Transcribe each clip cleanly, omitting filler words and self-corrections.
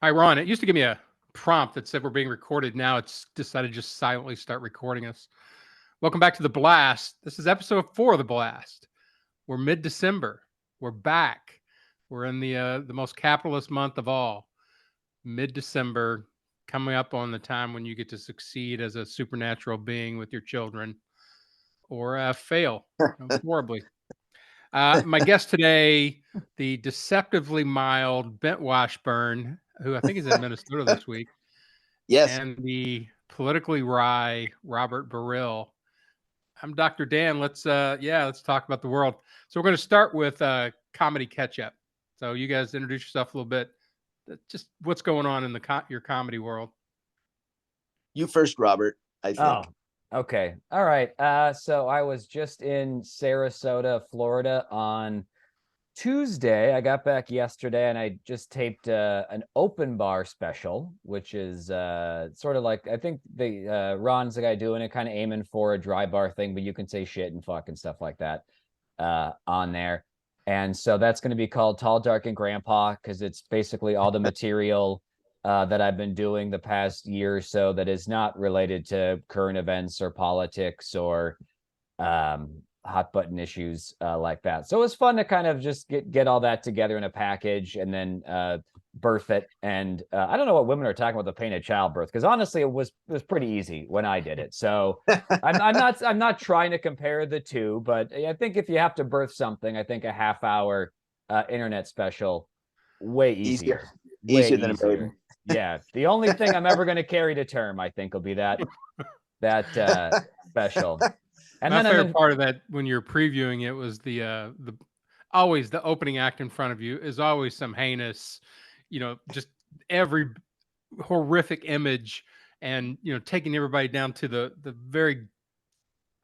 Hi, Ron. It used to give me a prompt that said we're being recorded. Now it's decided to just silently start recording us. Welcome back to The Blast. This is episode 4 of The Blast. We're mid-December. We're back. We're in the most capitalist month of all. Mid-December, coming up on the time when you get to succeed as a supernatural being with your children or fail horribly. My guest today, the deceptively mild Bengt Washburn, who I think is in Minnesota this week, Yes. and the politically wry Robert Baril. I'm Dr. Dan. Let's talk about the world. So we're going to start with comedy catch up. So you guys introduce yourself a little bit. Just what's going on in your comedy world. You first, Robert, I think. Oh, okay. All right. So I was just in Sarasota, Florida on Tuesday. I got back yesterday and I just taped an open bar special, which is sort of like, I think Ron's the guy doing it, kind of aiming for a dry bar thing, but you can say shit and fuck and stuff like that on there. And so that's going to be called Tall, Dark, and Grandpa, because it's basically all the material that I've been doing the past year or so that is not related to current events or politics or hot button issues like that. So it's fun to kind of just get all that together in a package and then birth it. And I don't know what women are talking about the pain of childbirth, because honestly, it was pretty easy when I did it. So I'm not trying to compare the two, but I think if you have to birth something, I think a half-hour internet special way easier than a baby. Yeah, the only thing I'm ever going to carry to term, I think, will be that special. And my favorite part of that, when you're previewing it, was the always the opening act in front of you is always some heinous, just every horrific image, and taking everybody down to the very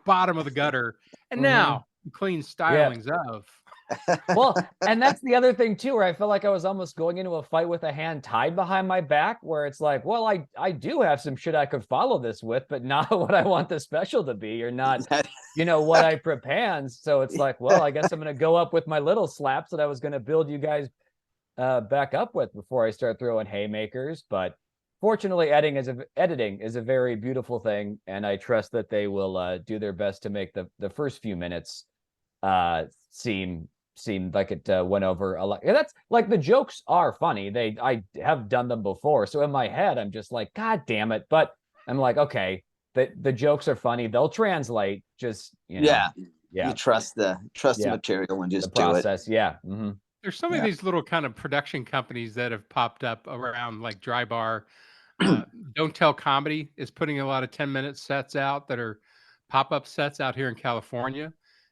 bottom of the gutter, and now clean stylings of. Well, and that's the other thing too, where I felt like I was almost going into a fight with a hand tied behind my back, where it's like, well, I do have some shit I could follow this with, but not what I want the special to be, or not, what I prepare. So it's like, well, I guess I'm going to go up with my little slaps that I was going to build you guys back up with before I start throwing haymakers. But fortunately, editing is a very beautiful thing, and I trust that they will do their best to make the first few minutes seemed like it went over a lot. That's like, the jokes are funny. I have done them before, so in my head I'm just like, God damn it! But I'm like, okay, the jokes are funny. They'll translate. Just You trust the material and just the process. Do it. Yeah. There's so many of these little kind of production companies that have popped up around, like Dry Bar. Don't Tell Comedy is putting a lot of 10-minute sets out that are pop-up sets out here in California,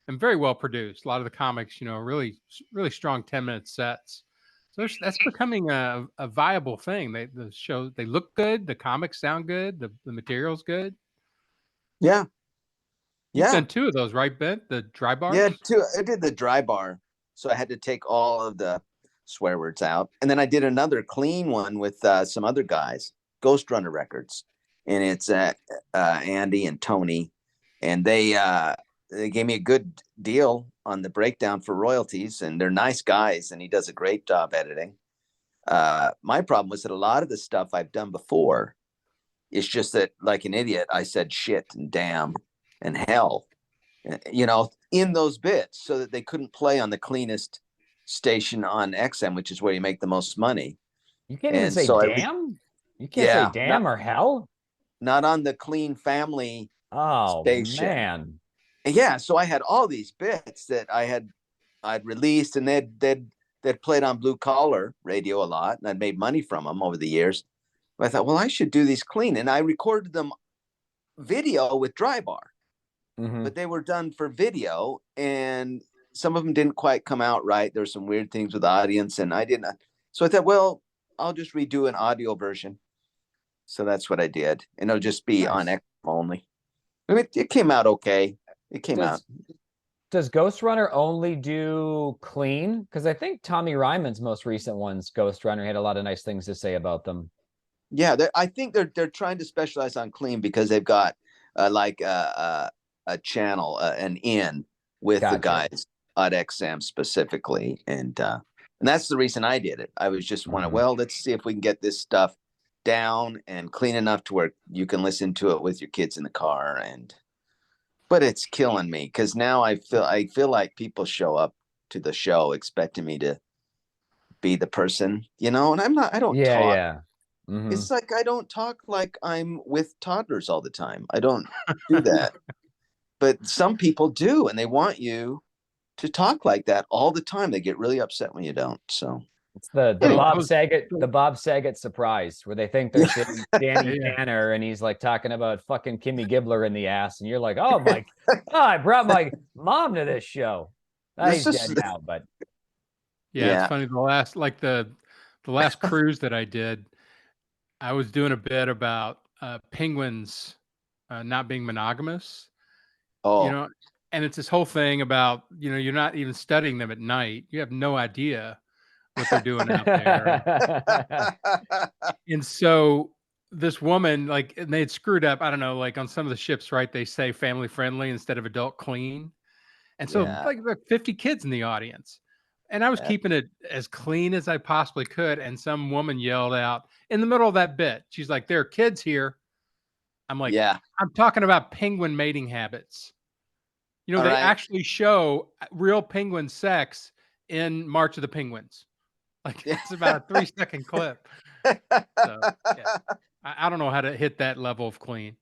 and very well produced. A lot of the comics, really, really strong 10-minute sets. So that's becoming a viable thing. The shows, they look good. The comics sound good. The material's good. Yeah. You've done 2 of those, right, Ben? The dry bars? Yeah, 2. I did the dry bar. So I had to take all of the swear words out. And then I did another clean one with some other guys, Ghost Runner Records. And it's Andy and Tony. And they gave me a good deal on the breakdown for royalties, and they're nice guys, and he does a great job editing. My problem was that a lot of the stuff I've done before is just that, like an idiot, I said shit and damn and hell, in those bits, so that they couldn't play on the cleanest station on XM, which is where you make the most money. You can't even say damn? You can't say damn or hell? Not on the Clean Family station. Man. Yeah, so I had all these bits that I'd released, and they'd played on blue collar radio a lot, and I'd made money from them over the years. But I thought, well, I should do these clean, and I recorded them video with Dry Bar, but they were done for video, and some of them didn't quite come out right. There were some weird things with the audience, and I didn't. So I thought, well, I'll just redo an audio version. So that's what I did, and it'll just be on XM only. I mean, it came out okay. It came out. Does Ghost Runner only do clean? Because I think Tommy Ryman's most recent ones, Ghost Runner, had a lot of nice things to say about them. Yeah, I think they're trying to specialize on clean, because they've got a channel, an in with the guys at XM specifically, and And that's the reason I did it. I was just wanting, well, let's see if we can get this stuff down and clean enough to where you can listen to it with your kids in the car. But it's killing me because now I feel like people show up to the show expecting me to be the person, and I don't Yeah, talk. yeah. Mhm. It's like I don't talk like I'm with toddlers all the time. I don't do that. But some people do, and they want you to talk like that all the time. They get really upset when you don't. So It's the Well, Bob Saget surprise, where they think they're seeing Danny Yeah. Tanner and he's like talking about fucking Kimmy Gibbler in the ass, and you're like, oh my, I brought my mom to this show. This He's is- dead now, but Yeah, it's Yeah. funny. The last cruise that I did, I was doing a bit about penguins not being monogamous. oh And it's this whole thing about you're not even studying them at night. You have no idea what they're doing out there. And so this woman, like, and they had screwed up. I don't know, like on some of the ships, right? They say family friendly instead of adult clean. And so, Yeah. like, there are 50 kids in the audience. And I was Yeah. keeping it as clean as I possibly could. And some woman yelled out in the middle of that bit, she's like, there are kids here. I'm like, Yeah. I'm talking about penguin mating habits. All They right. actually show real penguin sex in March of the Penguins. Like, Yeah. it's about a 3-second clip. So, yeah. I don't know how to hit that level of clean.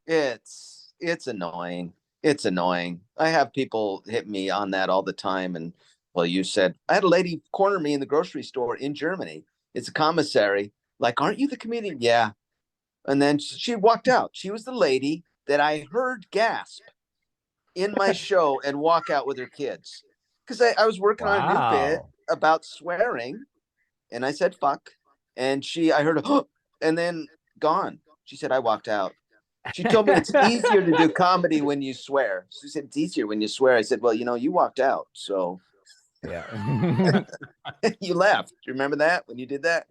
It's annoying. It's annoying. I have people hit me on that all the time. And well, you said I had a lady corner me in the grocery store in Germany. It's a commissary. Like, aren't you the comedian? Yeah. And then she walked out. She was the lady that I heard gasp in my show and walk out with her kids. Because I was working on a new bit wow. about swearing. And I said, fuck. And I heard, oh, and then gone. She said, I walked out. She told me it's easier to do comedy when you swear. She said, it's easier when you swear. I said, well, you walked out. So Yeah. you left. Do you remember that when you did that?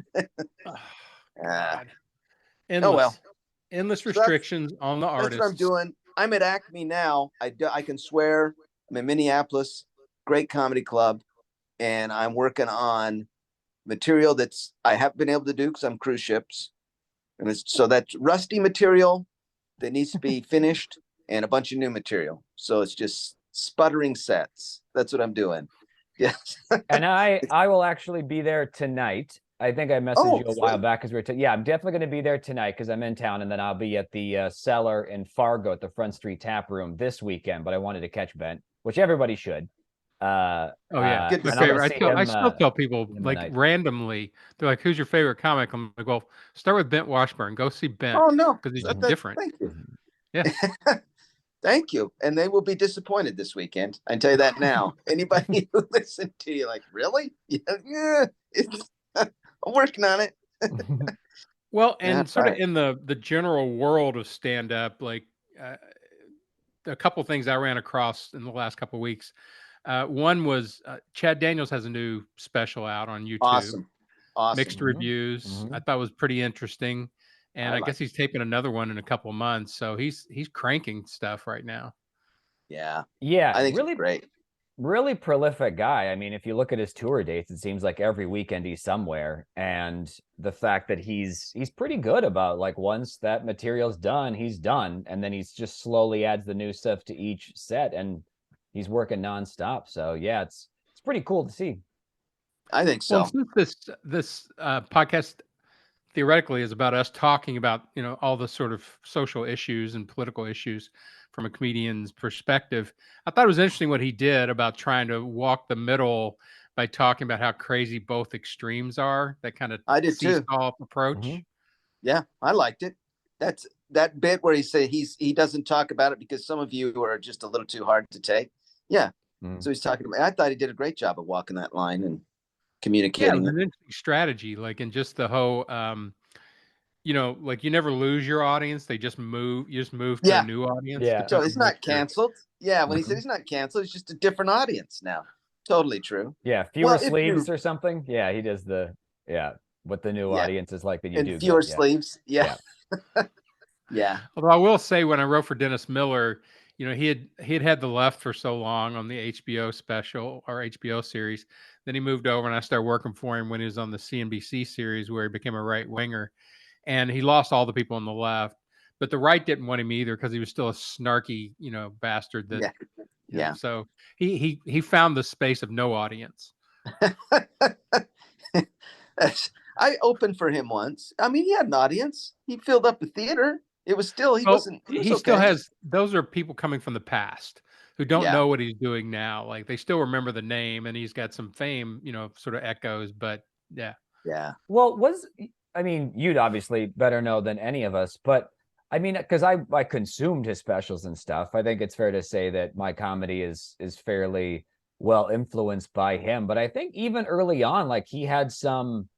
Oh, Ah. God. Endless. Oh, well. Endless So that's- restrictions on the That's artists. what I'm doing. I'm at Acme now. I can swear. I'm in Minneapolis, great comedy club. And I'm working on material that's I haven't been able to do because I'm cruise ships. And so that's rusty material that needs to be finished and a bunch of new material. So it's just sputtering sets. That's what I'm doing. Yes. And I will actually be there tonight. I think I messaged you a while back because yeah, I'm definitely going to be there tonight because I'm in town, and then I'll be at the Cellar in Fargo at the Front Street Tap Room this weekend. But I wanted to catch Bent, which everybody should. Oh yeah, Good my to favorite. see I still tell people like tonight. randomly, they're like, "Who's your favorite comic?" I'm like, "Well, start with Bengt Washburn. Go see Bent." Oh no, because he's different. Thank you. Yeah. Thank you. And they will be disappointed this weekend. I can tell you that now. Anybody who listened to you, like, really? Yeah, I'm working on it. Well, and Yeah, sort of right. in the general world of stand up, like a couple things I ran across in the last couple of weeks. One was Chad Daniels has a new special out on YouTube. Awesome. Mixed reviews. I thought was pretty interesting, and I guess he's taping another one in a couple of months. So he's cranking stuff right now. Yeah, Yeah, I think really it's great. Really prolific guy. I mean, if you look at his tour dates, it seems like every weekend he's somewhere. And the fact that he's pretty good about, like, once that material's done, he's done, and then he's just slowly adds the new stuff to each set, and he's working nonstop. So yeah, it's pretty cool to see. I think so. Well, since this podcast theoretically is about us talking about all the sort of social issues and political issues from a comedian's perspective, I thought it was interesting what he did about trying to walk the middle by talking about how crazy both extremes are. That kind of I did too. seesaw approach. Yeah, I liked it. That's that bit where he said he doesn't talk about it because some of you are just a little too hard to take. Yeah. So he's talking about. I thought he did a great job of walking that line and communicating. Yeah, it was an interesting strategy, like in just the whole like you never lose your audience. They just move. You just move to a new audience. Yeah. So it's not canceled. Yeah, when he said he's not canceled, it's just a different audience now. Totally true. Yeah, fewer sleeves or something. Yeah, he does what the new audience is like that you do. Fewer sleeves. Yeah. Yeah. Although I will say, when I wrote for Dennis Miller, You know, he had had the left for so long on the HBO special or HBO series. Then he moved over, and I started working for him when he was on the CNBC series, where he became a right winger, and he lost all the people on the left. But the right didn't want him either because he was still a snarky, bastard. That Yeah. Yeah. so he found the space of no audience. I opened for him once. I mean, he had an audience. He filled up the theater. It was still he Well, wasn't. He he was okay. still has. Those are people coming from the past who don't Yeah. know what he's doing now. Like they still remember the name, and he's got some fame, sort of echoes. But yeah, Yeah. Well, I mean, you'd obviously better know than any of us, but I mean, because I consumed his specials and stuff. I think it's fair to say that my comedy is fairly well influenced by him. But I think even early on, like he had some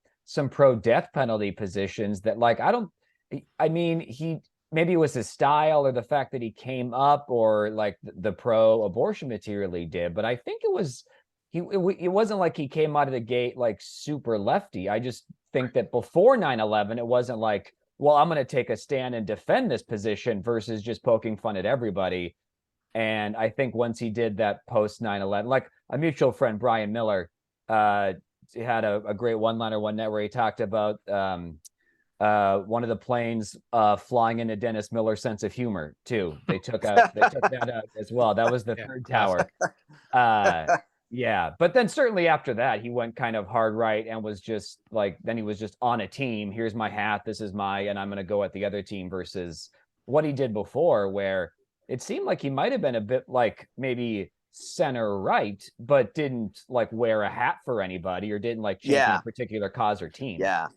pro death penalty positions that, like, I mean, he maybe it was his style or the fact that he came up, or like the pro abortion material he did. But I think it wasn't like he came out of the gate like super lefty. I just think that before 9/11, it wasn't like, well, I'm going to take a stand and defend this position versus just poking fun at everybody. And I think once he did that post 9/11, like a mutual friend, Brian Miller, had a great one-liner one night where he talked about one of the planes flying into Dennis Miller's sense of humor too. They took that out as well. That was the third tower. Yeah, but then certainly after that, he went kind of hard right and was just like, then he was just on a team. Here's my hat. This is and I'm going to go at the other team, versus what he did before, where it seemed like he might have been a bit like maybe center right, but didn't like wear a hat for anybody or didn't like champion a particular cause or team. Yeah.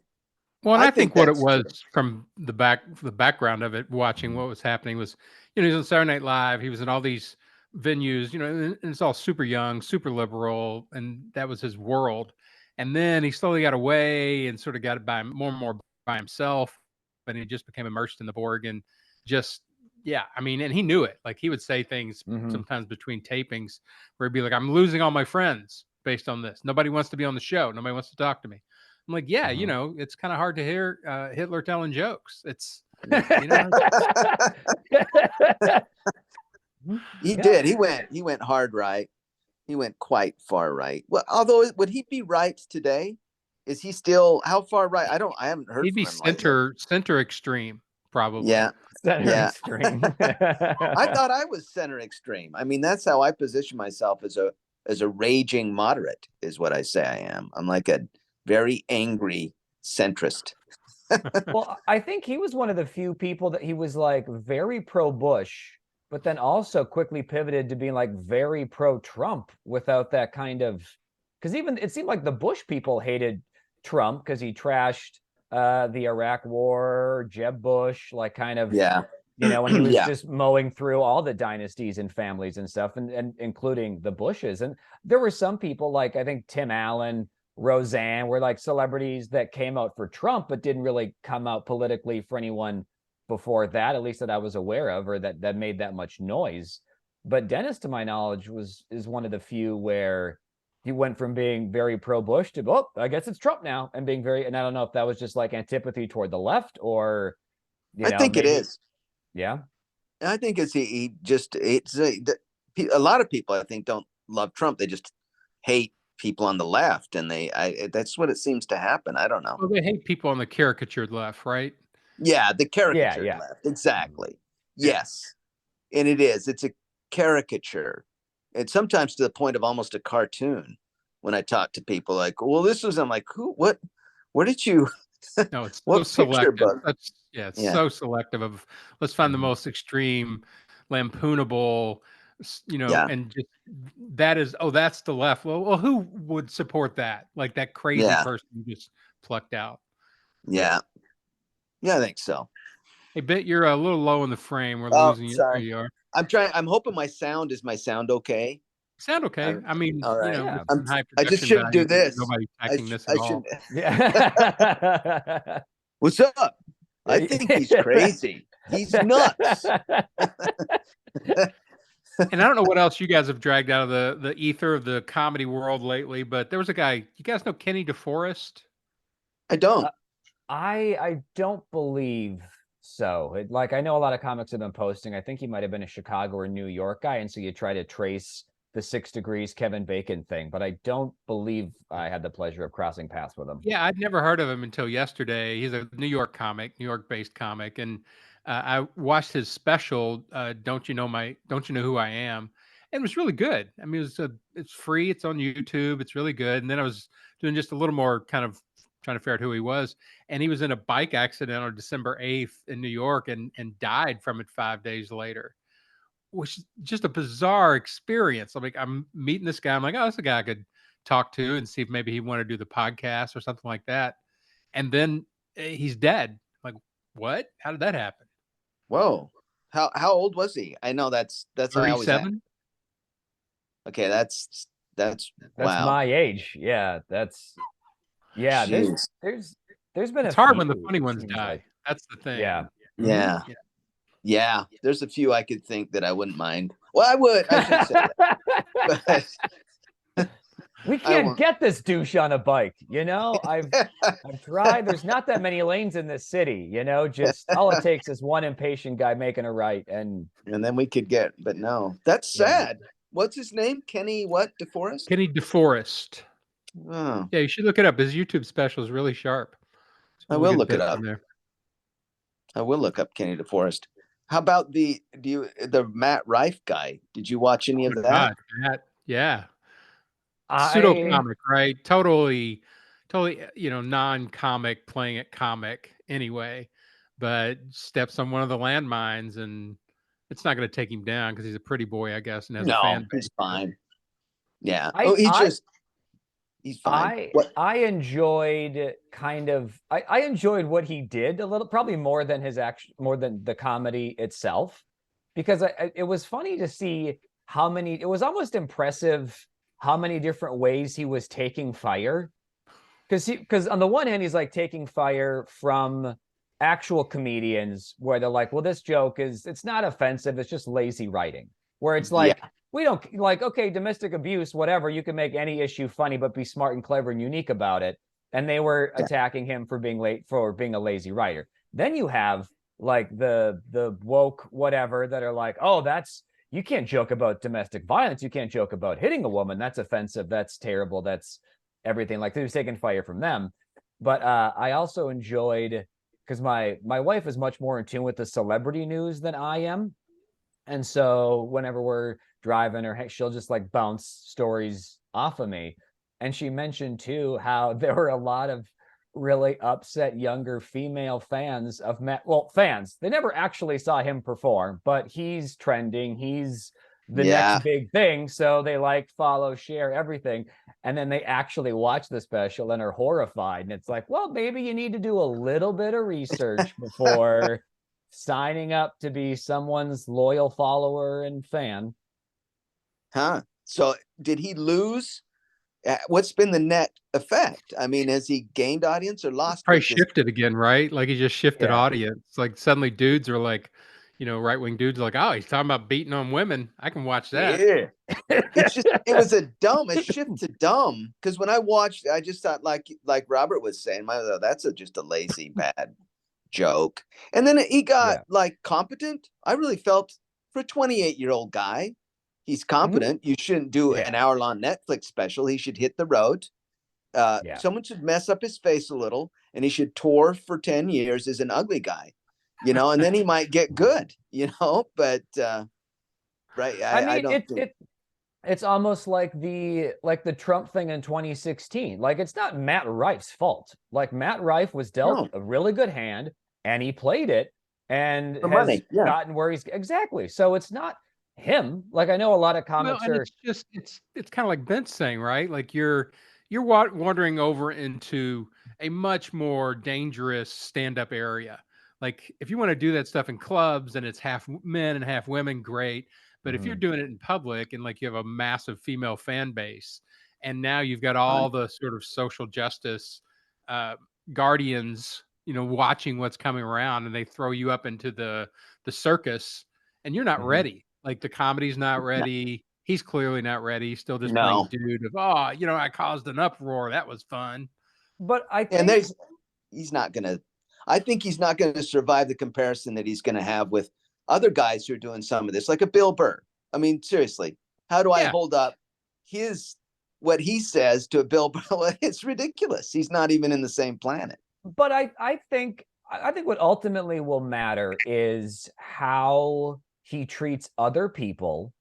well, and I think what it that's true. was from the background of it, watching what was happening was, he was on Saturday Night Live. He was in all these venues, and it's all super young, super liberal, and that was his world. And then he slowly got away and sort of got by more and more by himself, and he just became immersed in the Borg and just, yeah, I mean, and he knew it. Like he would say things sometimes between tapings where he'd be like, "I'm losing all my friends based on this. Nobody wants to be on the show. Nobody wants to talk to me." I'm like, yeah, it's kind of hard to hear Hitler telling jokes. It's, He did. He went hard right. He went quite far right. Well, although would he be right today? Is he still how far right? I haven't heard he'd from be him center extreme, probably. Yeah. Center extreme. I thought I was center extreme. I mean, that's how I position myself as a raging moderate, is what I say I am. I'm like a very angry centrist. Well, I think he was one of the few people that he was like very pro Bush, but then also quickly pivoted to being like very pro Trump without that kind of, because even it seemed like the Bush people hated Trump because he trashed the Iraq War, Jeb Bush, like kind of, Yeah. when he was just mowing through all the dynasties and families and stuff, and including the Bushes. And there were some people like, I think Tim Allen, Roseanne were like celebrities that came out for Trump, but didn't really come out politically for anyone before that, at least that I was aware of, or that made that much noise. But Dennis, to my knowledge, is one of the few where he went from being very pro Bush to, oh, I guess it's Trump now, and being very, and I don't know if that was just like antipathy toward the left, or I think maybe, it is. Yeah. I think it's a lot of people I think don't love Trump. They just hate people on the left, and that's what it seems to happen. I don't know. Well, they hate people on the caricatured left, right? Yeah, the caricatured left. Exactly. Yes. And it's a caricature. And sometimes to the point of almost a cartoon. When I talk to people like, well, I'm like, where did you No, it's so selective. It's so selective of, let's find the most extreme, lampoonable, and just that is, that's the left. Well, who would support that? Like that crazy person you just plucked out. Yeah, I think so. Hey, Bit, you're a little low in the frame. We're losing you. Sorry. There you are. I'm hoping my sound okay. Sound okay. I mean, all right. high I just shouldn't do this. Nobody's checking this at all. Yeah. What's up? I think he's crazy. He's nuts. And I don't know what else you guys have dragged out of the ether of the comedy world lately, but there was a guy. You guys know Kenny DeForest? I don't. I don't believe So, like, I know a lot of comics have been posting. I think he might have been a Chicago or New York guy, and so you try to trace the 6 Degrees Kevin Bacon thing, but I don't believe I had the pleasure of crossing paths with him. Yeah, I'd never heard of him until yesterday. He's a New York comic, New York-based comic, and I watched his special. Don't you know who I am? And it was really good. I mean, it's free. It's on YouTube. It's really good. And then I was doing just a little more kind of trying to figure out who he was, and he was in a bike accident on December 8th in New York, and died from it 5 days later, which is just a bizarre experience. I'm like, I'm meeting this guy. I'm like, oh, that's a guy I could talk to and see if maybe he wanted to do the podcast or something like that. And then he's dead. Like, what? How did that happen? Whoa. How old was he? I know that's I always ask. 37. Okay, that's wow. my age. Yeah, yeah. Jeez. There's been It's a hard few, when the funny it ones seems die. like. That's the thing. Yeah. Yeah. Yeah. Yeah. There's a few I could think that I wouldn't mind. Well, I would. I should say that. But We can't get this douche on a bike, you know. I've tried. There's not that many lanes in this city, you know. Just all it takes is one impatient guy making a right, and then we could get. But no, that's sad. What's his name? Kenny what? DeForest? Kenny DeForest. Oh, Yeah, you should look it up. His YouTube special is really sharp. I will look it up. I will look up Kenny DeForest. How about the Matt Rife guy? Did you watch any of that? God, yeah. Pseudo comic, right? Totally, non-comic playing it comic anyway, but steps on one of the landmines, and it's not going to take him down because he's a pretty boy, I guess, and has a fan base. He's fine. Yeah. He's fine. I enjoyed I enjoyed what he did a little, probably more than more than the comedy itself, because it was funny to see how many. It was almost impressive how many different ways he was taking fire, because on the one hand he's like taking fire from actual comedians where they're like, well, this joke it's not offensive, it's just lazy writing, where it's like, we don't like, okay, domestic abuse, whatever, you can make any issue funny, but be smart and clever and unique about it. And they were attacking him for being a lazy writer. Then you have like the woke whatever that are like, oh, you can't joke about domestic violence. You can't joke about hitting a woman. That's offensive. That's terrible. That's everything. Like, they was taking fire from them. But I also enjoyed, because my wife is much more in tune with the celebrity news than I am. And so whenever we're driving, or she'll just like bounce stories off of me. And she mentioned too how there were a lot of really upset younger female fans of Matt. Well, fans, they never actually saw him perform, but he's trending. He's the next big thing. So they like, follow, share everything. And then they actually watch the special and are horrified. And it's like, well, maybe you need to do a little bit of research before signing up to be someone's loyal follower and fan. Huh. So did he lose? What's been the net effect? I mean, has he gained audience or lost? Probably shifted again, right? Like he just shifted audience. Like suddenly dudes are like, right-wing dudes are like, oh, he's talking about beating on women. I can watch that. Yeah. It was a shift to dumb. Because when I watched, I just thought like Robert was saying, that's just a lazy, bad joke. And then he got like competent. I really felt for a 28-year-old guy, he's competent. You shouldn't do an hour-long Netflix special. He should hit the road. Someone should mess up his face a little, and he should tour for 10 years as an ugly guy, and then he might get good, but right. I don't think it's almost like the Trump thing in 2016. Like, it's not Matt Rife's fault. Like, Matt Rife was dealt a really good hand, and he played it, and has gotten where he's exactly. So it's not him. Like, I know a lot of comics are it's kind of like Ben's saying, right? Like you're wandering over into a much more dangerous stand-up area. Like, if you want to do that stuff in clubs and it's half men and half women, great. But if you're doing it in public and like you have a massive female fan base, and now you've got all the sort of social justice guardians, watching what's coming around, and they throw you up into the circus, and you're not ready. Like, the comedy's not ready. He's clearly not ready. He's still just playing dude of, I caused an uproar. That was fun. But I think he's not gonna. I think he's not going to survive the comparison that he's going to have with other guys who are doing some of this, like a Bill Burr. I mean, seriously, how do I hold up what he says to a Bill Burr? It's ridiculous. He's not even in the same planet. But I think what ultimately will matter is how he treats other people.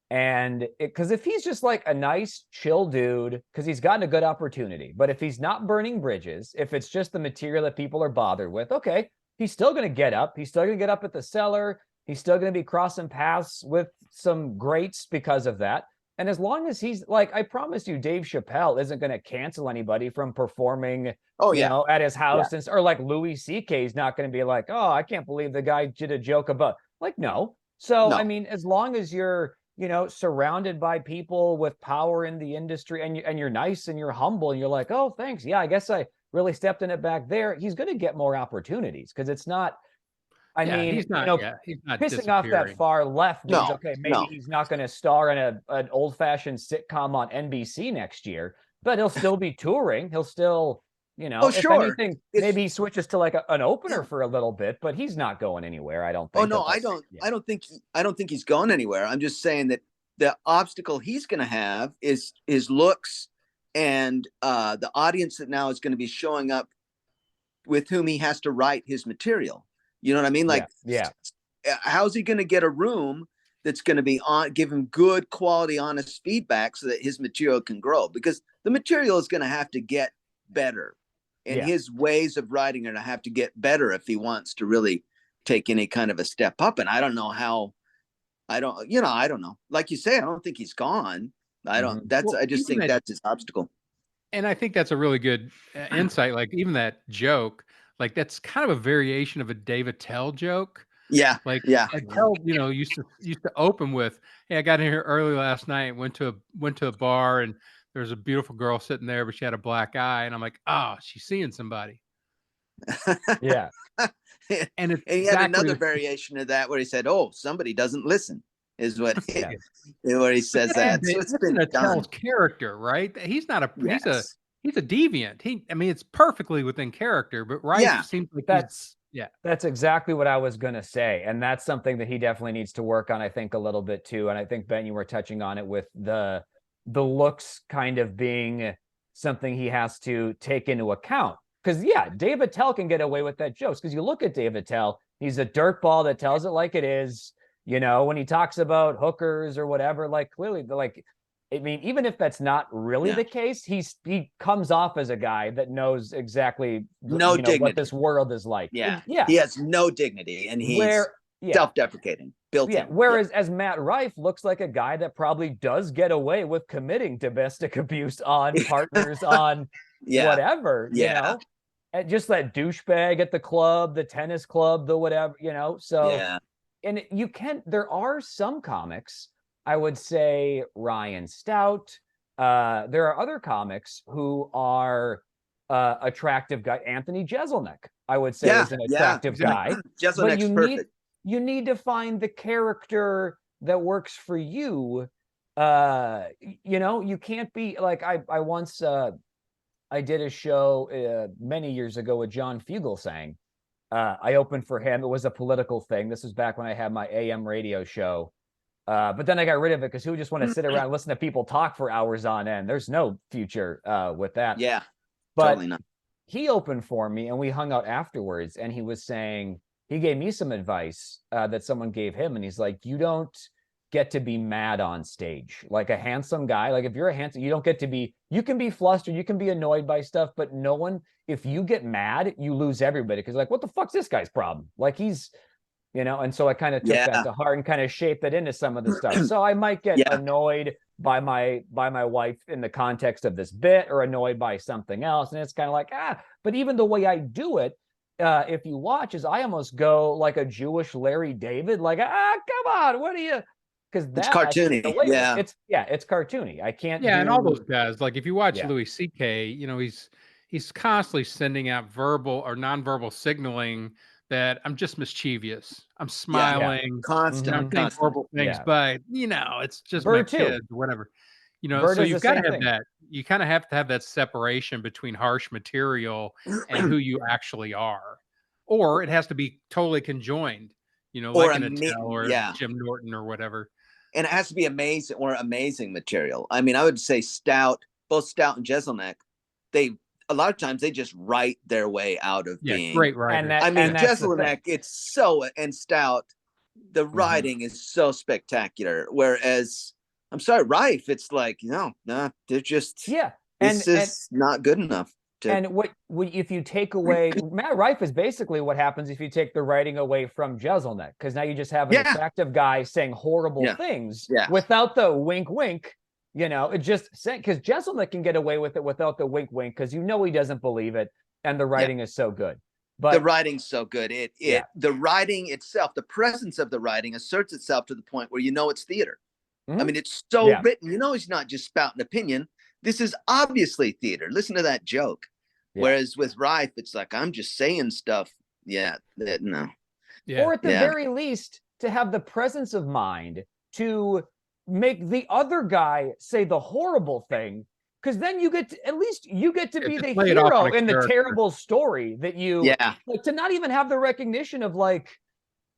And because if he's just like a nice, chill dude, because he's gotten a good opportunity, but if he's not burning bridges, if it's just the material that people are bothered with, okay, he's still going to get up. He's still going to get up at the cellar. He's still going to be crossing paths with some greats because of that. And as long as he's like, I promise you, Dave Chappelle isn't going to cancel anybody from performing, at his house. Or like Louis C.K. is not going to be like, oh, I can't believe the guy did a joke about, like, no. So, I mean, as long as you're, surrounded by people with power in the industry and you're nice and you're humble and you're like, oh, thanks. Yeah, I guess I really stepped in it back there. He's going to get more opportunities because it's not, I mean, he's not pissing off that far left means, maybe he's not going to star in an old-fashioned sitcom on NBC next year, but he'll still be touring. He'll still, if anything, maybe he switches to like an opener for a little bit, but he's not going anywhere. I don't think. Oh no, I don't think he's going anywhere. I'm just saying that the obstacle he's going to have is his looks and the audience that now is going to be showing up with whom he has to write his material. You know what I mean? Like, how's he going to get a room that's going to be give him good quality, honest feedback so that his material can grow? Because the material is going to have to get better, and his ways of writing are going to have to get better if he wants to really take any kind of a step up. And I don't know how. I don't know. Like you say, I don't think he's gone. I don't. I just think that's his obstacle. And I think that's a really good insight. Like even that joke. Like that's kind of a variation of a Dave Attell joke. Yeah. Like Attell, used to open with, "Hey, I got in here early last night, went to a bar, and there was a beautiful girl sitting there, but she had a black eye." And I'm like, "Oh, she's seeing somebody." Yeah. And he had another variation of that where he said, "Oh, somebody doesn't listen," is what where he says that. So it's been Attell's character, right? He's not he's a deviant. It's perfectly within character, but seems like that's exactly what I was going to say. And that's something that he definitely needs to work on, I think, a little bit too. And I think, Ben, you were touching on it with the looks kind of being something he has to take into account. Because Dave Attell can get away with that jokes. Because you look at Dave Attell, he's a dirtball that tells it like it is. When he talks about hookers or whatever, like clearly, like, I mean, even if that's not really the case, he comes off as a guy that knows exactly what this world is like. Yeah. He has no dignity, and he's self-deprecating. Built-in. Whereas as Matt Rife looks like a guy that probably does get away with committing domestic abuse on partners on whatever. And just that douchebag at the club, the tennis club, the whatever. So and there are some comics. I would say Ryan Stout. There are other comics who are attractive guy. Anthony Jeselnik, I would say, is an attractive guy. Jeselnik's perfect. You need to find the character that works for you. You can't be like I once I did a show many years ago with John Fugelsang. I opened for him. It was a political thing. This was back when I had my AM radio show. But then I got rid of it because who would just want to sit around and listen to people talk for hours on end? There's no future with that. Yeah, but totally not. He opened for me and we hung out afterwards, and he was saying, he gave me some advice that someone gave him, and he's like, you don't get to be mad on stage. Like a handsome guy, like if you're a handsome, you can be flustered, you can be annoyed by stuff, but no one, if you get mad, you lose everybody. Because like, what the fuck's this guy's problem? Like he's, and so I kind of took that to heart and kind of shaped it into some of the stuff. So I might get annoyed by my wife in the context of this bit, or annoyed by something else. And it's kind of like, but even the way I do it, if you watch, is I almost go like a Jewish Larry David, like, come on, what are you? Because that's cartoony. It's cartoony. I can't. And all those guys, like if you watch Louis C.K., he's constantly sending out verbal or nonverbal signaling that I'm just mischievous. I'm smiling, constant, I'm saying horrible things, but it's just Bird my kids or whatever. So you've got to have that. You kind of have to have that separation between harsh material and who you actually are. or it has to be totally conjoined, Or like in a Tell or yeah. Jim Norton or whatever. And it has to be amazing or amazing material. I mean, I would say Stout, both Stout and Jeselnik, a lot of times they just write their way out of Yeah, being. great writers. I mean, that's the thing. Jeselnik, it's so, and Stout, the writing is so spectacular. Whereas, I'm sorry, Rife, it's like, they're just, this is not good enough. And what if you take away Matt Rife is basically what happens if you take the writing away from Jeselnik, because now you just have an attractive guy saying horrible things without the wink wink. It just saying, because Jeselnik can get away with it without the wink wink, because he doesn't believe it, and the writing is so good. But the writing's so good. The writing itself, the presence of the writing asserts itself to the point where it's theater. I mean, it's so written. He's not just spouting opinion. This is obviously theater. Listen to that joke. Whereas with Rife, it's like, I'm just saying stuff. No. Yeah. Or at the very least, to have the presence of mind to make the other guy say the horrible thing, because then you get to be the hero in the terrible story that you like, to not even have the recognition of, like,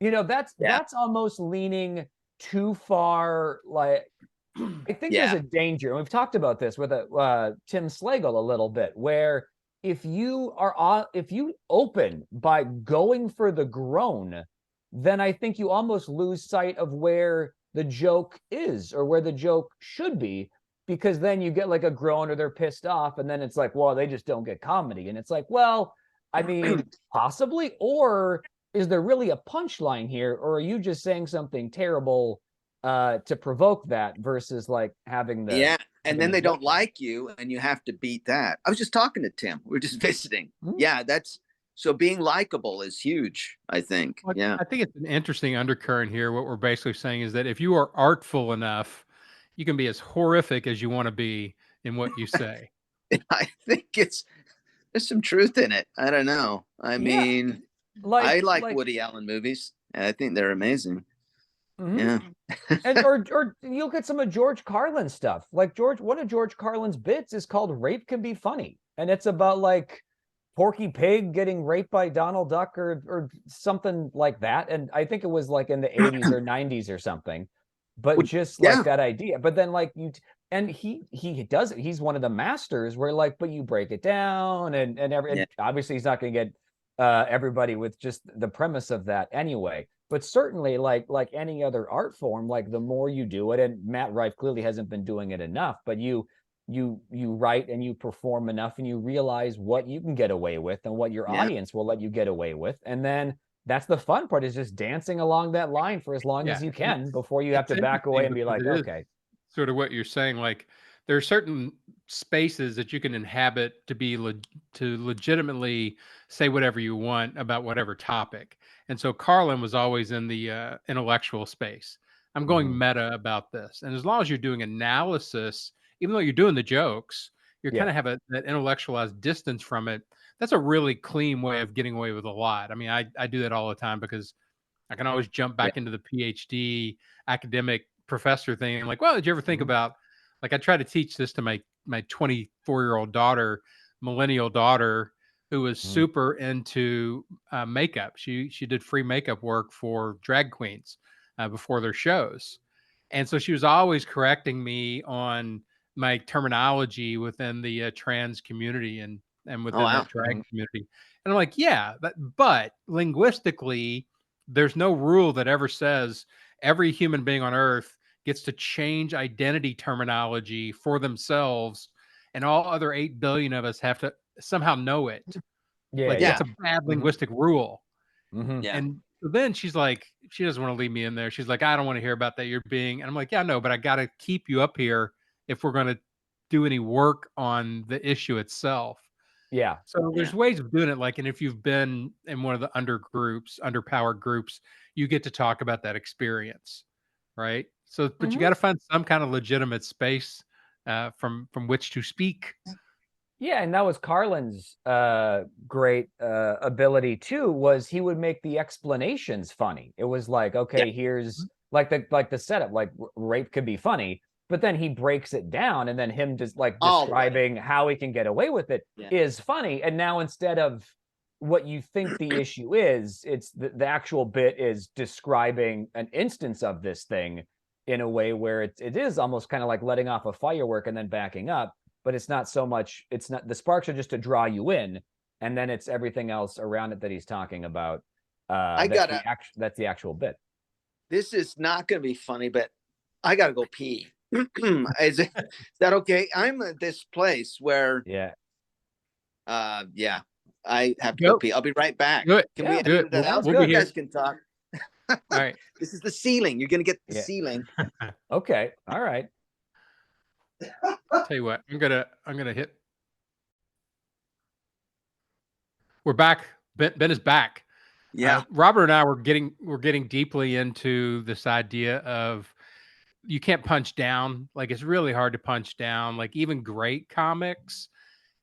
that's almost leaning too far. Like, I think there's a danger, and we've talked about this with Tim Slagle a little bit, where if you open by going for the groan, then I think you almost lose sight of where the joke is or where the joke should be, because then you get like a groan or they're pissed off, and then it's like, well, they just don't get comedy. And it's like, well, I mean, possibly, or is there really a punchline here, or are you just saying something terrible to provoke that, versus like having the and then they don't like you and you have to beat that. I was just talking to Tim, we're just visiting. That's so being likable is huge, I think. I think it's an interesting undercurrent here. What we're basically saying is that if you are artful enough, you can be as horrific as you want to be in what you say. I think there's some truth in it. I don't know. I mean, I like Woody Allen movies, and I think they're amazing. And or you look at some of George Carlin's stuff. Like one of George Carlin's bits is called "Rape Can Be Funny," and it's about like Porky Pig getting raped by Donald Duck or something like that. And I think it was like in the 80s or 90s or something. But just like that idea. But then like he does it. He's one of the masters where like, but you break it down and obviously he's not going to get everybody with just the premise of that anyway. But certainly like any other art form, like the more you do it, and Matt Rife clearly hasn't been doing it enough, but you write and you perform enough and you realize what you can get away with and what your audience will let you get away with. And then that's the fun part, is just dancing along that line for as long as you can before you have to back away and be like, okay. Sort of what you're saying, like there are certain spaces that you can inhabit to be to legitimately say whatever you want about whatever topic. And so Carlin was always in the intellectual space. I'm going meta about this. And as long as you're doing analysis, even though you're doing the jokes, you're kind of have that intellectualized distance from it. That's a really clean way of getting away with a lot. I mean, I do that all the time because I can always jump back into the PhD academic professor thing. I'm like, well, did you ever think about, like, I try to teach this to my 24-year-old daughter, millennial daughter, who was super into makeup. She did free makeup work for drag queens before their shows. And so she was always correcting me on my terminology within the trans community and within that drag community. And I'm like, yeah, but linguistically, there's no rule that ever says every human being on earth gets to change identity terminology for themselves, and all other 8 billion of us have to somehow know it. That's a bad linguistic rule. And then she's like, she doesn't want to leave me in there. She's like, I don't want to hear about that. You're being, and I'm like, yeah, no, but I got to keep you up here if we're going to do any work on the issue itself. So there's ways of doing it. Like, and if you've been in one of the underpowered groups, you get to talk about that experience. Right. So, but you got to find some kind of legitimate space from which to speak. Yeah, and that was Carlin's great ability too, was he would make the explanations funny. It was like, okay, here's like the setup, like rape could be funny, but then he breaks it down, and then him just like describing how he can get away with it is funny. And now instead of what you think the issue is, it's the actual bit is describing an instance of this thing in a way where it is almost kind of like letting off a firework and then backing up, but it's not so much, it's not, the sparks are just to draw you in, and then it's everything else around it that he's talking about. That's the actual bit. This is not going to be funny, but I got to go pee. Is that okay? I'm at this place where, yeah, I have to go pee. I'll be right back. Good. Can Yeah, we edit that out? We'll be You here. guys can talk. All right. This is the ceiling. You're going to get the Yeah. ceiling. Okay. All right. Tell you what, I'm gonna hit. We're back. Ben is back. Yeah. Robert and I were getting deeply into this idea of you can't punch down. Like, it's really hard to punch down. Like, even great comics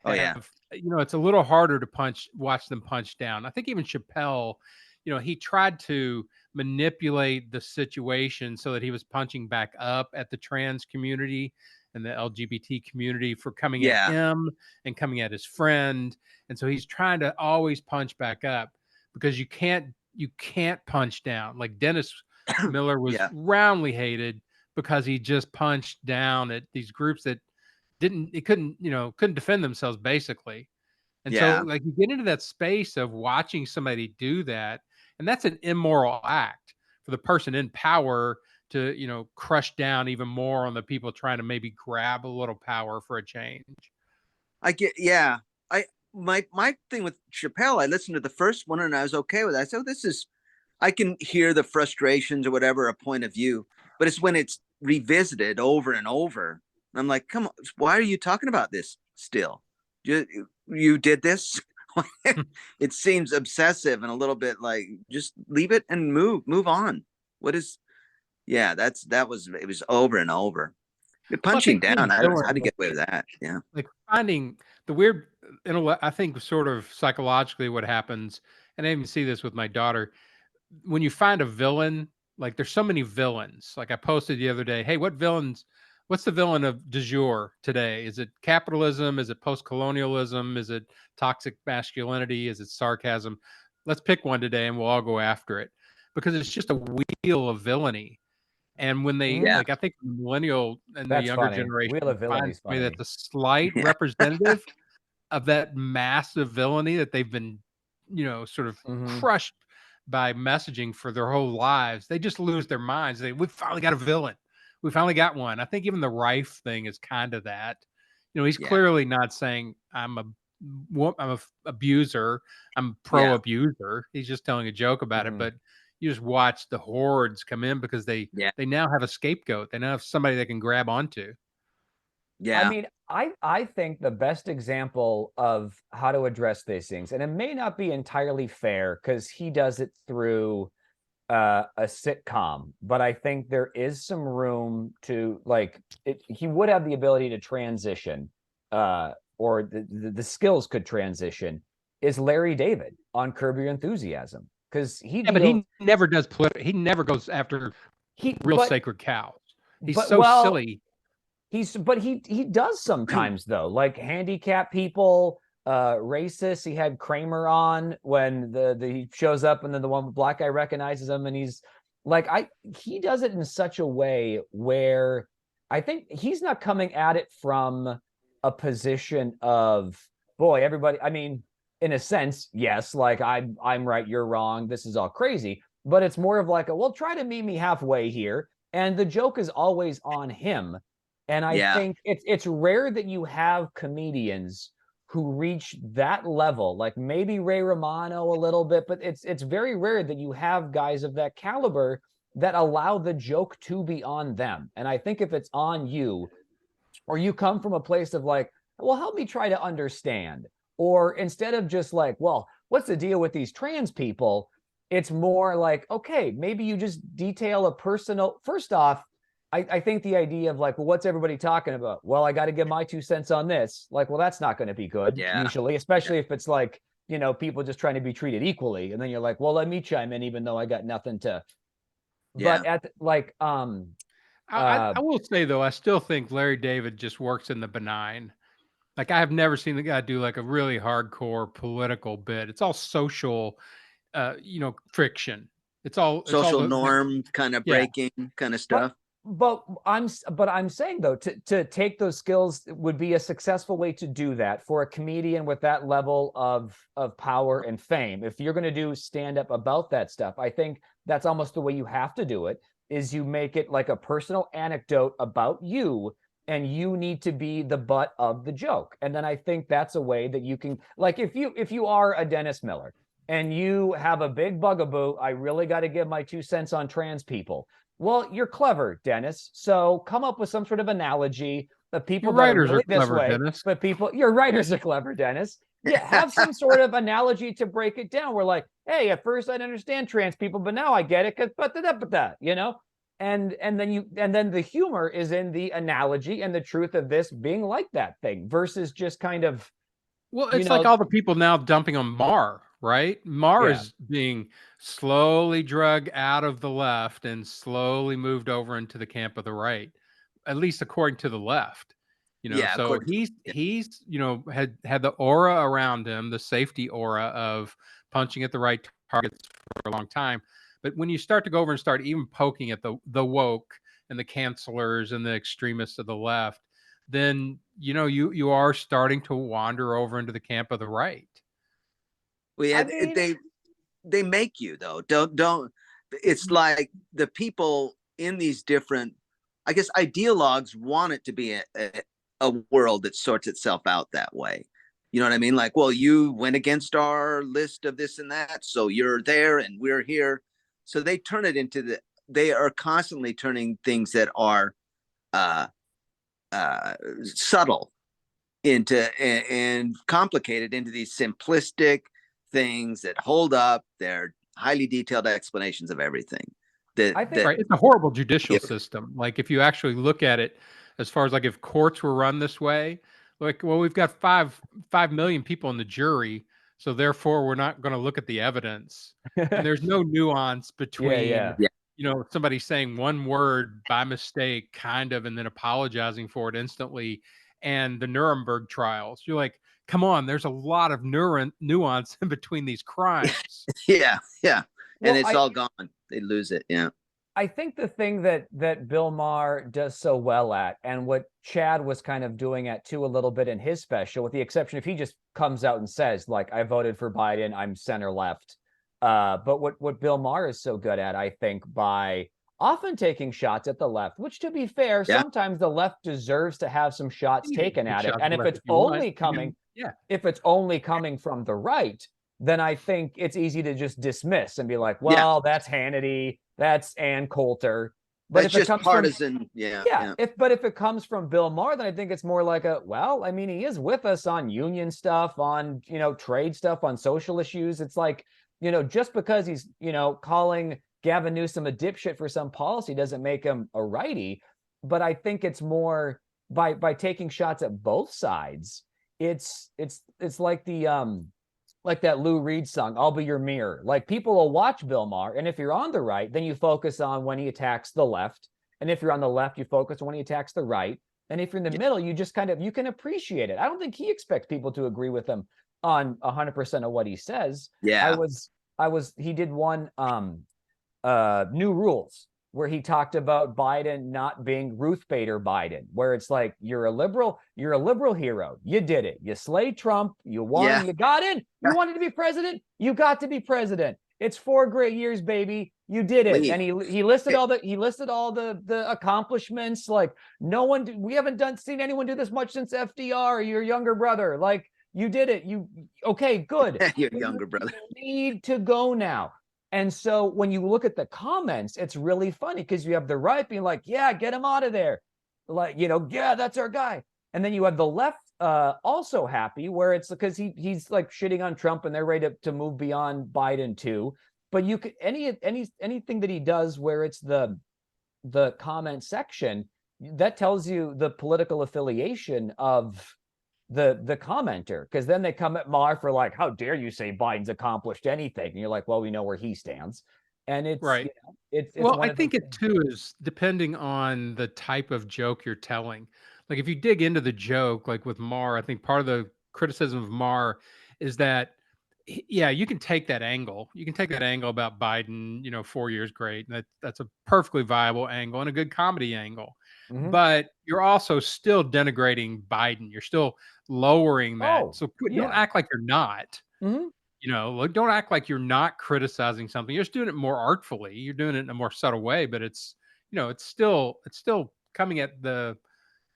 Oh, yeah. have, it's a little harder to watch them punch down. I think even Chappelle, he tried to manipulate the situation so that he was punching back up at the trans community and the LGBT community for coming at him and coming at his friend. And so he's trying to always punch back up, because you can't punch down. Like, Dennis Miller was roundly hated because he just punched down at these groups that couldn't defend themselves, basically. And so, like, you get into that space of watching somebody do that, and that's an immoral act for the person in power to, crush down even more on the people trying to maybe grab a little power for a change. I get, my thing with Chappelle, I listened to the first one and I was okay with it. I said, I can hear the frustrations or whatever, a point of view, but it's when it's revisited over and over. I'm like, come on, why are you talking about this still? You did this? It seems obsessive and a little bit like, just leave it and move on. What is, it was over and over. Punching down, I don't know how to get away with that. Yeah. Like, finding the weird, I think sort of psychologically what happens, and I even see this with my daughter, when you find a villain, like, there's so many villains. Like, I posted the other day, hey, what's the villain of du jour today? Is it capitalism? Is it post-colonialism? Is it toxic masculinity? Is it sarcasm? Let's pick one today and we'll all go after it, because it's just a wheel of villainy. And when they, like, I think the millennial and the younger generation Wheel of Villainy find that's a slight representative of that massive villainy that they've been, sort of crushed by messaging for their whole lives. They just lose their minds. We finally got a villain. We finally got one. I think even the Rife thing is kind of that. He's clearly not saying I'm a abuser, I'm pro abuser. He's just telling a joke about it. But you just watch the hordes come in because they now have a scapegoat. They now have somebody they can grab onto. Yeah. I mean, I think the best example of how to address these things, and it may not be entirely fair because he does it through a sitcom, but I think there is some room to, like, he would have the ability to transition, or the skills could transition, is Larry David on Curb Your Enthusiasm. Because but he never does he never goes after sacred cows. He's silly. He does sometimes though, like handicap people, racist. He had Kramer on when he shows up, and then the one black guy recognizes him, and he's like, he does it in such a way where I think he's not coming at it from a position of, boy, everybody. I mean, in a sense, yes, like I'm right, you're wrong, this is all crazy. But it's more of like, well, try to meet me halfway here, and the joke is always on him. And I think it's rare that you have comedians who reach that level, like maybe Ray Romano a little bit, but it's very rare that you have guys of that caliber that allow the joke to be on them. And I think if it's on you, or you come from a place of like, well, help me try to understand, or instead of just like, well, what's the deal with these trans people? It's more like, okay, maybe you just detail a personal, first off, I think the idea of like, well, what's everybody talking about? Well, I got to give my 2 cents on this. Like, well, that's not going to be good usually, especially if it's like, people just trying to be treated equally. And then you're like, well, let me chime in, even though I got nothing to, but I will say though, I still think Larry David just works in the benign. Like I have never seen the guy do like a really hardcore political bit. It's all social, friction. It's all Social the norm kind of yeah. breaking kind of But stuff. I'm saying though, to take those skills would be a successful way to do that for a comedian with that level of power and fame. If you're going to do stand up about that stuff, I think that's almost the way you have to do it, is you make it like a personal anecdote about you, and you need to be the butt of the joke. And then I think that's a way that you can, like, if you are a Dennis Miller and you have a big bugaboo, I really got to give my 2 cents on trans people. Well, you're clever, Dennis. So come up with some sort of analogy of people Your that are writers are really this clever, way, Dennis. but your writers are clever, Dennis. Yeah, have some sort of analogy to break it down. We're like, hey, at first I didn't understand trans people, but now I get it, because and then the humor is in the analogy and the truth of this being like that thing versus just kind of, Well, you it's like know, all the people now dumping on Marr, right? Marr yeah. is being slowly drug out of the left and slowly moved over into the camp of the right, at least according to the left. Yeah, So according to he's had the aura around him, the safety aura of punching at the right targets for a long time. But when you start to go over and start even poking at the woke and the cancelers and the extremists of the left, then you are starting to wander over into the camp of the right. we I had mean, they make you though. Don't it's like the people in these different, I guess, ideologues want it to be a world that sorts itself out that way. You know what I mean? Like, well, you went against our list of this and that, so you're there and we're here. So they turn it into they are constantly turning things that are uh subtle into and complicated into these simplistic things that hold up. They're highly detailed explanations of everything. I think Right. It's a horrible judicial system. Like if you actually look at it, as far as like if courts were run this way, like, well, we've got 5 million people in the jury, so therefore we're not going to look at the evidence. And there's no nuance yeah, between, yeah. Yeah, somebody saying one word by mistake, kind of, and then apologizing for it instantly. And the Nuremberg trials, you're like, come on, there's a lot of nuance in between these crimes. yeah, and Well, it's all gone. They lose it. Yeah, I think the thing that Bill Maher does so well at, and what Chad was kind of doing at too a little bit in his special, with the exception if he just comes out and says, like, I voted for Biden, I'm center left. But what Bill Maher is so good at, I think, by often taking shots at the left, which, to be fair, yeah, sometimes the left deserves to have some shots You can taken take at it. shots And if left it's if you want. only coming, Yeah. if it's only coming from the right, then I think it's easy to just dismiss and be like, yeah. well, that's Hannity, that's Ann Coulter. But That's if it just comes from, partisan. Yeah, yeah, yeah, if it comes from Bill Maher, then I think it's more like well, I mean, he is with us on union stuff, on, trade stuff, on social issues. It's like, just because he's, calling Gavin Newsom a dipshit for some policy doesn't make him a righty. But I think it's more by taking shots at both sides. It's like that Lou Reed song, I'll Be Your Mirror. Like, people will watch Bill Maher, and if you're on the right, then you focus on when he attacks the left. And if you're on the left, you focus on when he attacks the right. And if you're in the middle, you just you can appreciate it. I don't think he expects people to agree with him on 100% of what he says. yeah, He did one New Rules, where he talked about Biden not being Ruth Bader Biden, where it's like, you're a liberal hero. You did it. You slayed Trump. You won. yeah. You got in. You wanted to be president. You got to be president. It's 4 great years, baby. You did it. And he listed all the accomplishments. Like, we haven't seen anyone do this much since FDR, your younger brother. Like, you did it. Okay, good. Your younger brother. You need to go now. And so when you look at the comments, it's really funny because you have the right being like, yeah, get him out of there. Like, yeah, that's our guy. And then you have the left also happy, where it's because he's like shitting on Trump and they're ready to move beyond Biden too. But you could anything that he does where it's the comment section, that tells you the political affiliation of the commenter, because then they come at Maher for like, how dare you say Biden's accomplished anything? And you're like, well, we know where he stands. And it's Right. it's Well, one I of think those it too is depending on the type of joke you're telling. like if you dig into the joke, like with Maher, I think part of the criticism of Maher is that, yeah, you can take that angle. You can take that angle about Biden, 4 years, great. That's a perfectly viable angle and a good comedy angle. Mhm. But you're also still denigrating Biden. You're still lowering that. Oh, So don't yeah. act like you're not. Mhm. Look, don't act like you're not criticizing something. You're just doing it more artfully. You're doing it in a more subtle way, but it's still coming at So the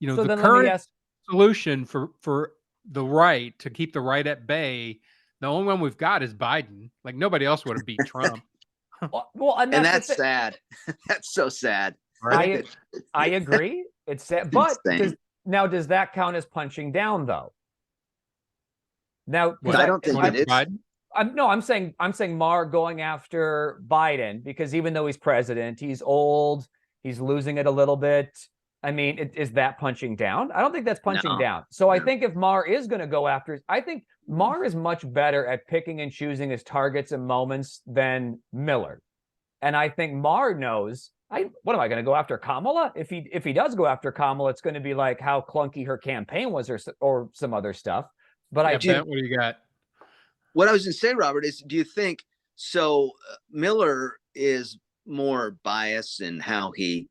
then let me current ask. solution for the right to keep the right at bay. The only one we've got is Biden. Like nobody else would have beat Trump, Well, and And that's the that's thing. sad. That's so sad. right? I agree. It's sad, but Insane. does that count as punching down though? Now, because What? I don't think Going it after is. Biden? I'm saying Maher going after Biden because even though he's president, he's old, he's losing it a little bit. I mean, is that punching down? I don't think that's punching No, down. So I no. think if Maher is going to go after, I think Maher is much better at picking and choosing his targets and moments than Miller. And I think Maher knows. What am I going to go after Kamala? If he does go after Kamala, it's going to be like how clunky her campaign was, or some other stuff. But Yeah, I think Bent, what do you got? What I was going to say, Robert, is do you think so? Miller is more biased in how he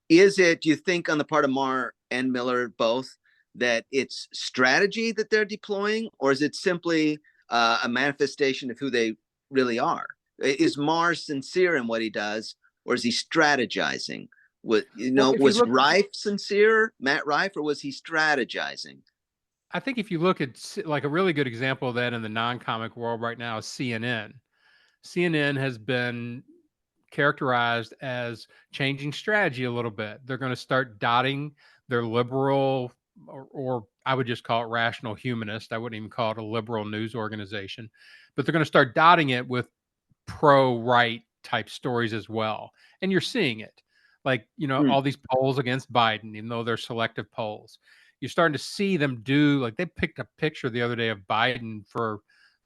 is it. Do you think on the part of Maher and Miller both that it's strategy that they're deploying, or is it simply a manifestation of who they really are? Is Maher sincere in what he does, or is he strategizing? well, if you Was look, Rife sincere, Matt Rife, or was he strategizing? I think if you look at like a really good example of that in the non-comic world right now is CNN. CNN has been characterized as changing strategy a little bit. They're going to start dotting their liberal, or I would just call it rational humanist. I wouldn't even call it a liberal news organization, but they're going to start dotting it with pro-right type stories as well. And you're seeing it. Like, Hmm. all these polls against Biden, even though they're selective polls. You're starting to see them do, like, they picked a picture the other day of Biden for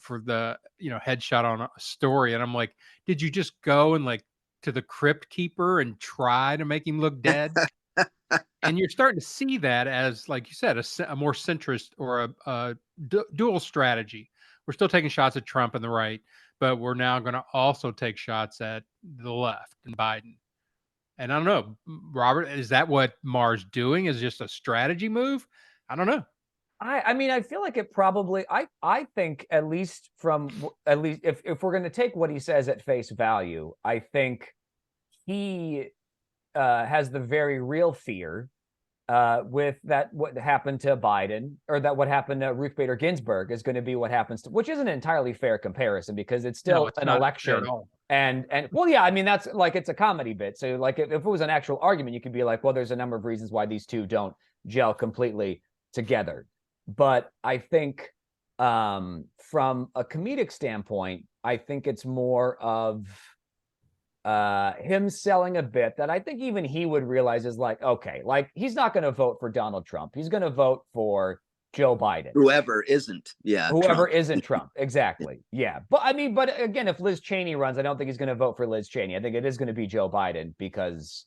the, headshot on a story, and I'm like, did you just go and like to the crypt keeper and try to make him look dead? And you're starting to see that as, like you said, a more centrist or a dual strategy. We're still taking shots at Trump and the right, but we're now going to also take shots at the left and Biden. And I don't know, Robert, is that what Maher's doing? Is just a strategy move? I don't know. I mean, I feel like it probably. I think at least if we're going to take what he says at face value, I think he has the very real fear with that what happened to Biden, or that what happened to Ruth Bader Ginsburg is going to be what happens to, which is an entirely fair comparison because it's No, still it's an not fair at election. all. And well, yeah, I mean, that's like, it's a comedy bit. So like if it was an actual argument, you could be like, well, there's a number of reasons why these two don't gel completely together. But I think from a comedic standpoint, I think it's more of him selling a bit that I think even he would realize is like, okay, like he's not going to vote for Donald Trump. He's going to vote for Joe Biden. Whoever isn't, yeah, Whoever Trump. isn't Trump. Exactly. Yeah. But I mean, but again, if Liz Cheney runs, I don't think he's going to vote for Liz Cheney. I think it is going to be Joe Biden because,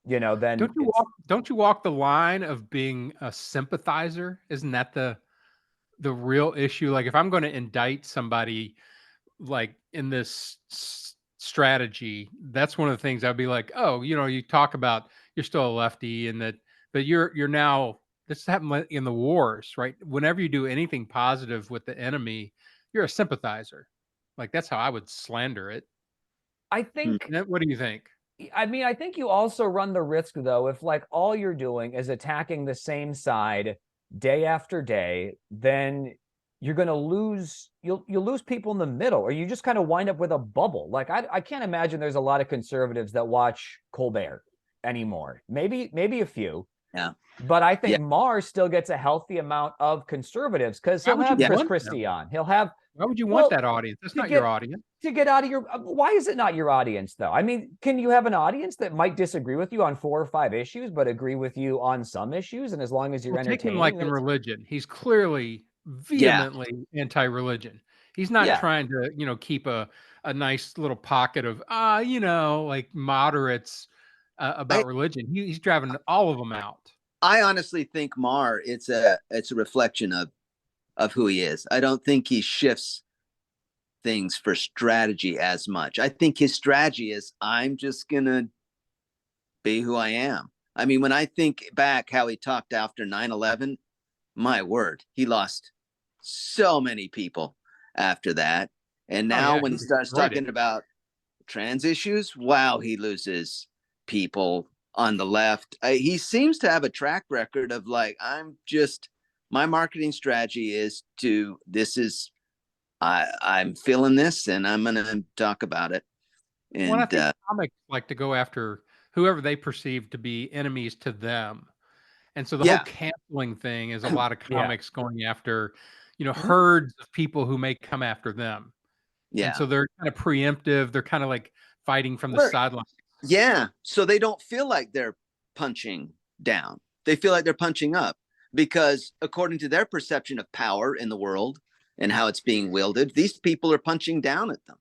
then it's. Don't you walk the line of being a sympathizer? Isn't that the real issue? Like if I'm going to indict somebody like in this strategy, that's one of the things I'd be like, oh, you talk about you're still a lefty and that, but you're now, this happened in the wars, right? Whenever you do anything positive with the enemy, you're a sympathizer. Like that's how I would slander it. I think What do you think? I mean, I think you also run the risk, though, if like all you're doing is attacking the same side day after day, then you're going to lose. You'll lose people in the middle, or you just kind of wind up with a bubble. Like I can't imagine there's a lot of conservatives that watch Colbert anymore. Maybe a few. Yeah. But I think Yeah. Maher still gets a healthy amount of conservatives because Why he'll would you have Chris want Christie them? on. He'll have, Why would you want well, that audience? That's to not your get audience. to get out of your. Why is it not your audience though? I mean, can you have an audience that might disagree with you on 4 or 5 issues, but agree with you on some issues? And as long as you're Well, take him entertaining, like in that's. religion. He's clearly Yeah. vehemently anti-religion. He's not Yeah, trying to, keep a nice little pocket of like moderates about I, religion. He's driving all of them out. I honestly think Marr, it's a reflection of who he is. I don't think he shifts things for strategy as much. I think his strategy is, I'm just gonna be who I am. I mean, when I think back how he talked after 9/11, my word, he lost so many people after that. And Oh now yeah, when he he starts destroyed it. talking about trans issues, wow, he loses people on the left. He seems to have a track record of like, my marketing strategy is I'm feeling this and I'm going to talk about it. Well, I And think comics like to go after whoever they perceive to be enemies to them. And so the whole yeah, canceling thing is a lot of Yeah. comics going after, Mhm. herds of people who may come after them. And yeah. so they're kind of preemptive. They're kind of like fighting from the Well, sideline. yeah. So they don't feel like they're punching down. They feel like they're punching up because according to their perception of power in the world and how it's being wielded, these people are punching down at them.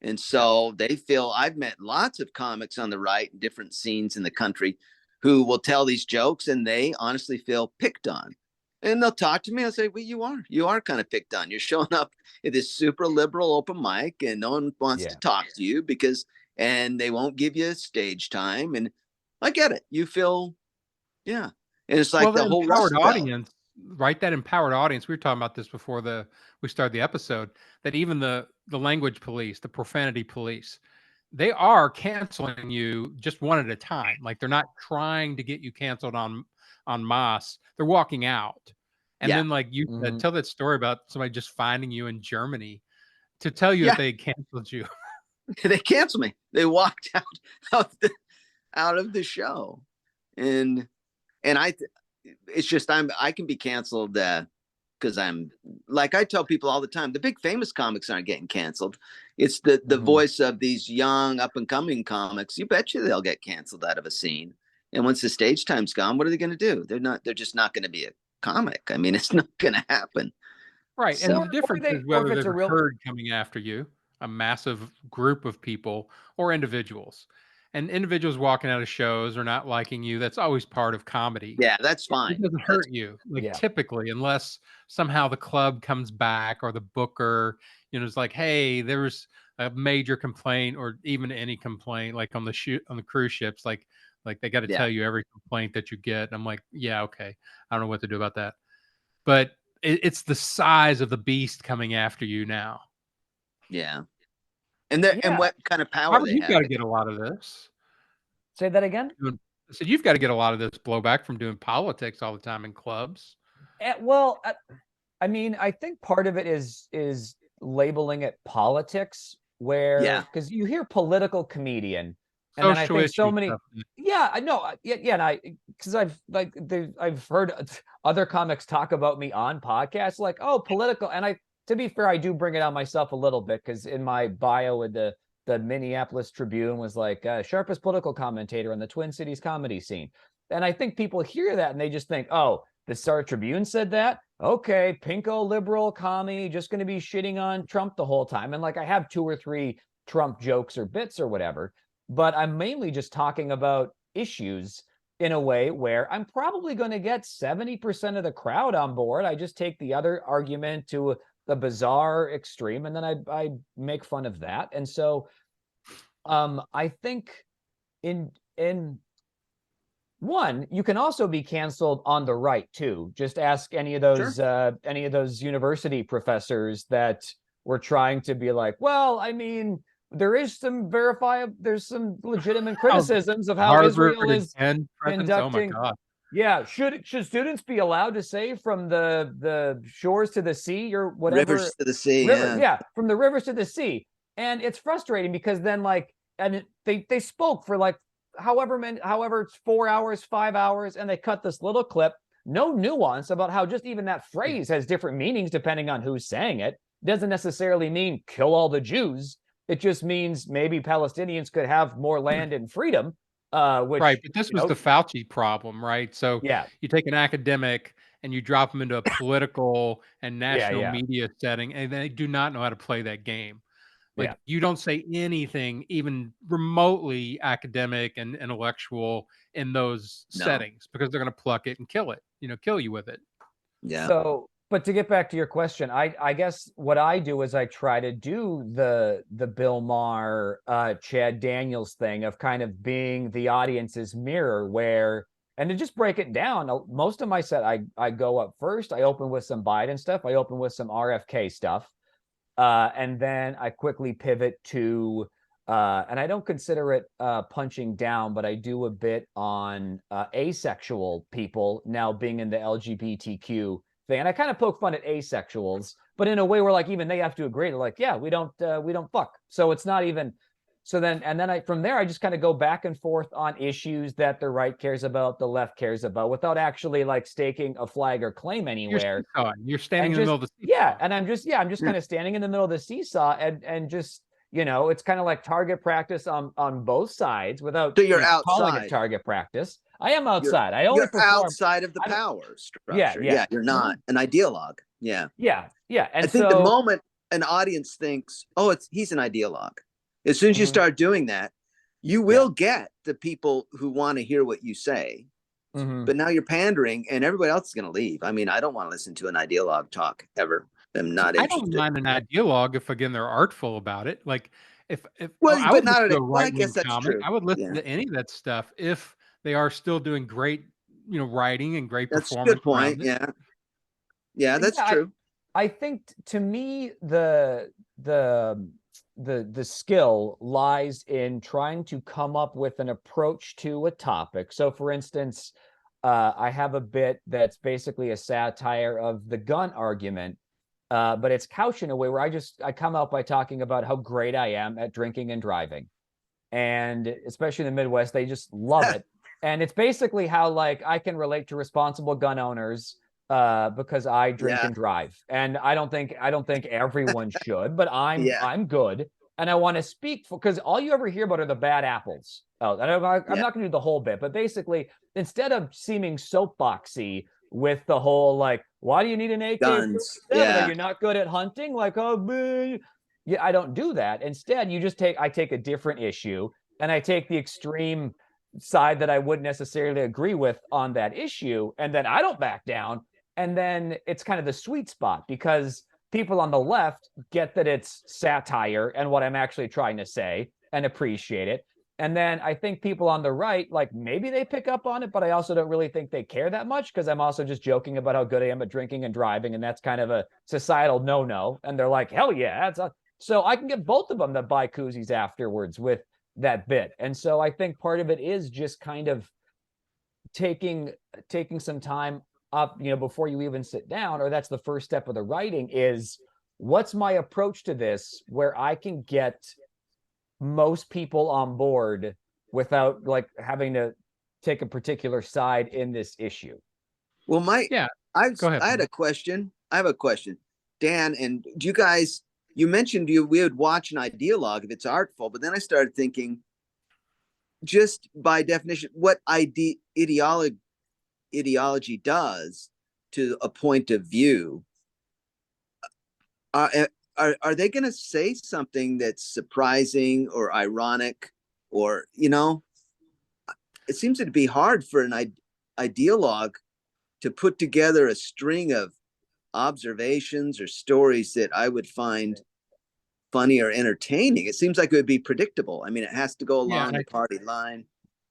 And so they feel, I've met lots of comics on the right, different scenes in the country, who will tell these jokes and they honestly feel picked on. And they'll talk to me. I'll say, well, you are kind of picked on. You're showing up at this super liberal open mic and no one wants to Yeah. talk to you and they won't give you stage time. And I get it. You feel, yeah. And it's like Well, the the whole empowered Rust Belt. audience, right? That empowered audience. We were talking about this before we started the episode. That even the language police, the profanity police, they are canceling you just one at a time. Like they're not trying to get you canceled on mass. They're walking out. And Yeah. then, like you said, Mhm. tell that story about somebody just finding you in Germany to tell you that Yeah. they canceled you. They canceled me. They walked out of the show. And I it's just I can be canceled because I'm, like I tell people all the time, the big famous comics aren't getting canceled. It's the Mhm. voice of these young up and coming comics. You bet you they'll get canceled out of a scene. And once the stage time's gone, what are they going to do? They're just not going to be a comic. I mean, it's not going to happen. Right. And So the difference is Or if whether it's there's a a real herd coming after you, a massive group of people, or individuals. And individuals walking out of shows or not liking you, that's always part of comedy. yeah, that's It fine. doesn't That's hurt you, like, yeah. typically, unless somehow the club comes back or the booker, is like, "Hey, there was a major complaint," or even any complaint, like on the cruise ships, like they gotta yeah, tell you every complaint that you get. And I'm like, "Yeah, okay. I don't know what to do about that." But it's the size of the beast coming after you now. yeah. And Yeah. what kind of power Robert, they you've have. gotta get a lot of this. Say that again. Doing I said, "You've gotta get a lot of this blowback from doing politics all the time in clubs." Well, I mean, I think part of it is labeling it politics, where Yeah, because you hear political comedian, and then I Social think so issue many. stuff. Yeah, I know. Yeah, yeah, and because I've heard other comics talk about me on podcasts, like, oh, political, and to be fair, I do bring it on myself a little bit because in my bio with the Minneapolis Tribune was like sharpest political commentator on the Twin Cities comedy scene, and I think people hear that and they just think, oh, the Star Tribune said that. Okay, pinko liberal commie, just going to be shitting on Trump the whole time. And like I have two or three Trump jokes or bits or whatever, but I'm mainly just talking about issues in a way where I'm probably going to get 70% of the crowd on board. I just take the other argument to the bizarre extreme and then I make fun of that. And so I think in one, you can also be canceled on the right too. Just ask sure. any of those university professors that were trying to be like, well, I mean, there's some legitimate Oh, criticisms of how Harvard Israel and is Penn presidents, oh my conducting. god. Yeah, should students be allowed to say from the shores to the sea or whatever Rivers to the sea. river? Yeah, Yeah, from the rivers to the sea. And it's frustrating because then like and they spoke for like however it's 4 hours, 5 hours, and they cut this little clip, no nuance about how just even that phrase has different meanings depending on who's saying it. Doesn't necessarily mean kill all the Jews. It just means maybe Palestinians could have more land and freedom. Right, Which but this was the Fauci problem, right? So yeah, you take an academic and you drop them into a political and yeah, national yeah. media setting, and they do not know how to play that game. Like Yeah. you don't say anything even remotely academic and intellectual in those No. settings because they're going to pluck it and kill it, kill you with it. Yeah. So, but to get back to your question, I guess what I do is I try to do the Bill Maher, Chad Daniels thing of kind of being the audience's mirror, where, and to just break it down, most of my set I go up first. I open with some Biden stuff. I open with some RFK stuff, and then I quickly pivot to. And I don't consider it punching down, but I do a bit on asexual people now being in the LGBTQ thing, and I kind of poke fun at asexuals, but in a way where like even they have to agree. They're like, yeah, we don't fuck, so it's not even. So then, and then from there I just kind of go back and forth on issues that the right cares about, the left cares about, without actually like staking a flag or claim anywhere. You're standing And in the just middle of the seesaw. yeah, and I'm just kind of standing in the middle of the seesaw, and just it's kind of like target practice on both sides without So you're calling it outside. target practice. I am outside. I only You're perform outside of the power structure. Yeah. You're not an ideologue. Yeah. Yeah. And I think so the moment an audience thinks, "Oh, he's an ideologue," as soon as you start doing that, you will get the people who want to hear what you say. But now you're pandering, and everybody else is going to leave. I mean, I don't want to listen to an ideologue talk ever. I'm not I interested. don't mind an ideologue if again they're artful about it. Like if Well, I but would not listen to a well, I right guess wing that's comic. true. I would listen Yeah, to any of that stuff if they are still doing great, writing and great that's a performance good point. around it. Yeah, that's true. I think to me the skill lies in trying to come up with an approach to a topic. So for instance, I have a bit that's basically a satire of the gun argument, but it's couched in a way where I come out by talking about how great I am at drinking and driving, and especially in the Midwest, they just love it. And it's basically how like I can relate to responsible gun owners because I drink and drive, and I don't think everyone should, but I'm good, and I want to speak for, because all you ever hear about are the bad apples. Oh, and I'm not going to do the whole bit, but basically, instead of seeming soapboxy with the whole like, why do you need an AK-47? Are you not good at hunting? Like, oh, man. Yeah, I don't do that. Instead, I take a different issue, and I take the extreme side that I wouldn't necessarily agree with on that issue, and then I don't back down. And then it's kind of the sweet spot, because people on the left get that it's satire and what I'm actually trying to say and appreciate it. And then I think people on the right, like maybe they pick up on it, but I also don't really think they care that much, because I'm also just joking about how good I am at drinking and driving, and that's kind of a societal no-no. And they're like, hell yeah, so I can get both of them to buy koozies afterwards with that bit. And so I think part of it is just kind of taking some time up, before you even sit down, or that's the first step of the writing, is what's my approach to this where I can get most people on board without like having to take a particular side in this issue. Well, Go ahead. I had a question. I have a question, Dan. And do you guys? You mentioned we would watch an ideologue if it's artful, but then I started thinking, just by definition, what ideology does to a point of view. Are they going to say something that's surprising or ironic, or it seems to be hard for an ideologue to put together a string of observations or stories that I would find funny or entertaining. It seems like it would be predictable. I mean, it has to go along the party line.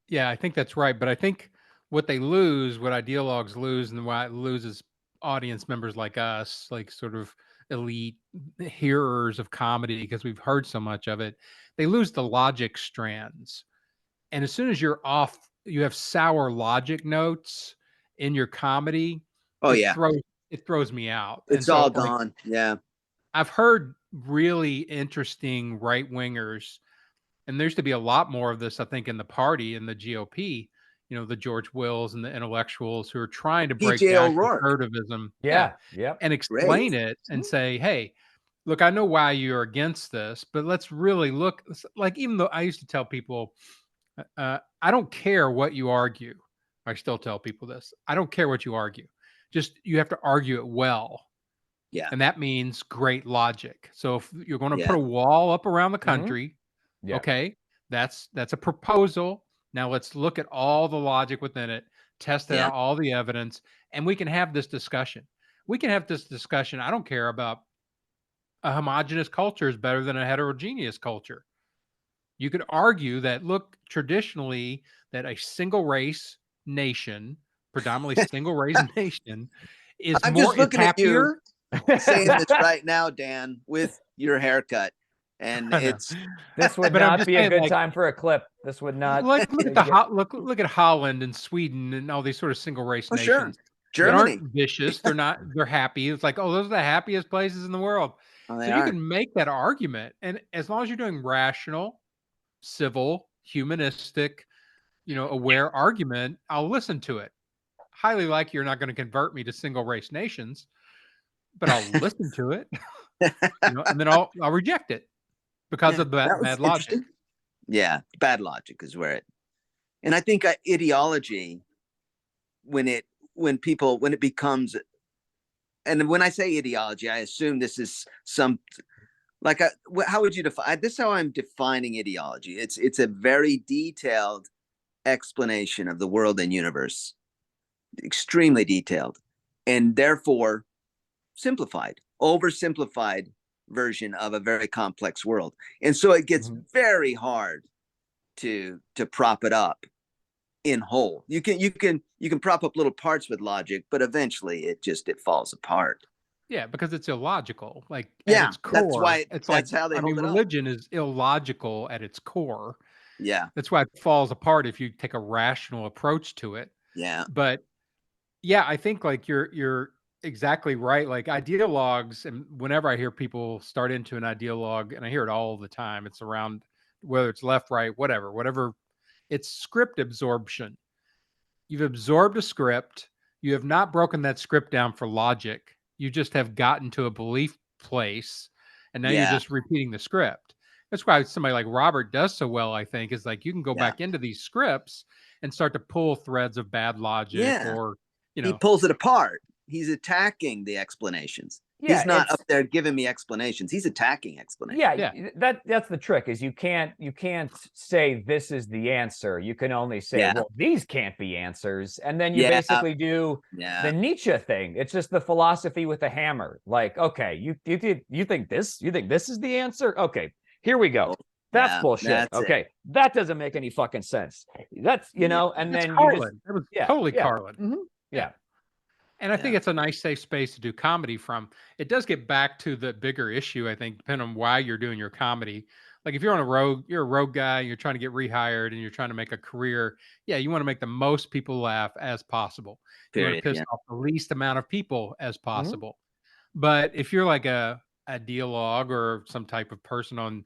Yeah, I think that's right. But I think what ideologues lose, and why it loses audience members like us, like sort of elite hearers of comedy, because we've heard so much of it, they lose the logic strands. And as soon as you're off, you have sour logic notes in your comedy. Oh, it throws me out. It's all gone. Yeah. I've heard really interesting right wingers, and there used to be a lot more of this, I think, in the party, in the GOP, the George Wills and the intellectuals who are trying to break down conservatism. And explain it and say, hey, look, I know why you're against this, but let's really look. Like, even though I used to tell people, I don't care what you argue. I still tell people this. I don't care what you argue. Just, you have to argue it well. Yeah. And that means great logic. So if you're going to put Yeah. a wall up around the Mhm. country, Yeah. okay, that's a proposal. Now let's look at all the logic within it, test Yeah. out all the evidence, and we can have this discussion. We can have this discussion. I don't care about a homogenous culture is better than a heterogeneous culture. You could argue that, look, traditionally, that a single race nation, predominantly single race nation, is I'm just looking at you happier. saying this right now, Dan, with your haircut. And I know. it's This would But I'm not just be a saying, good like, time for a clip. This would not. look at you the get- look at Holland and Sweden and all these sort of single race oh sure. nations that Germany. aren't vicious. They're happy. It's like, oh, those are the happiest places in the world. Oh, they So you are. can make that argument, and as long as you're doing rational, civil, humanistic, aware argument, I'll listen to it. Highly likely you're not going to convert me to single race nations, but I'll listen to it, and then I'll reject it because Yeah, of that that was bad logic. interesting. Yeah, bad logic is where it. And I think ideology, when it becomes, and when I say ideology, I assume this is some like how would you define this? Is how I'm defining ideology. It's a very detailed explanation of the world and universe, extremely detailed, and therefore simplified, oversimplified version of a very complex world. And so it gets Mhm. very hard to prop it up in whole. You can prop up little parts with logic, but eventually it falls apart. Yeah, because it's illogical. Like at Yeah, its that's core, why it's like, that's how they I mean, hold it up. religion is illogical at its core. Yeah, That's why it falls apart if you take a rational approach to it. yeah, But yeah, I think like you're exactly right. Like ideologues, and whenever I hear people start into an ideologue, and I hear it all the time, it's around whether it's left, right, whatever. It's script absorption. You've absorbed a script. You have not broken that script down for logic. You just have gotten to a belief place, and now you're yeah, just repeating the script. That's why somebody like Robert does so well, I think, is like you can go yeah, back into these scripts and start to pull threads of bad logic yeah. or, you He know, pulls it apart. He's attacking the explanations. Yeah, He's not it's up there giving me explanations. He's attacking explanations. yeah, yeah, that's the trick is you can't say this is the answer. You can only say, Yeah, well, these can't be answers. And then you yeah, basically do the yeah. Nietzsche thing. It's just the philosophy with a hammer. Like, okay, you think this is the answer? Okay, here we go. Oh, That's yeah, bullshit. that's it. Okay, that doesn't make any fucking sense. That's Yeah, and it's then you just Carlin. It was yeah, totally yeah, Carlin. Yeah. yeah. And I think yeah, it's a nice, safe space to do comedy from. It does get back to the bigger issue, I think, depending on why you're doing your comedy. Like if you're on a road, you're a road guy, you're trying to get rehired and you're trying to make a career. Yeah, you want to make the most people laugh as possible. You want to period. piss Yeah, off the least amount of people as Mhm. possible. But if you're like a dialogue or some type of person on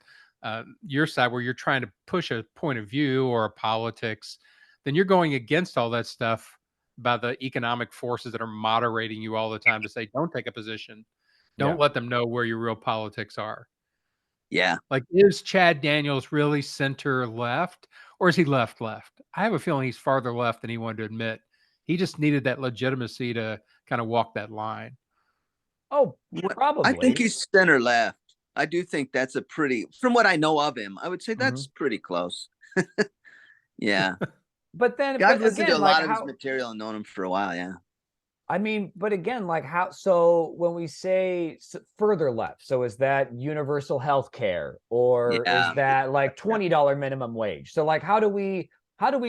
your side where you're trying to push a point of view or a politics, then you're going against all that stuff by the economic forces that are moderating you all the time to say, don't take a position. Don't Yeah. let them know where your real politics are. yeah. Like, is Chad Daniels really center left or is he left left? I have a feeling he's farther left than he wanted to admit. He just needed that legitimacy to kind of walk that line. Oh, I think probably. he's center left. I do think that's a pretty, from what I know of him, I would say Mhm. that's pretty close. Yeah, But then, I've but listened to again, a like lot of his how material and known him for a while. Yeah, I mean, but again, like how, so when we say further left, so is that universal health care or is yeah, that like yeah, $20 minimum wage? So like how do we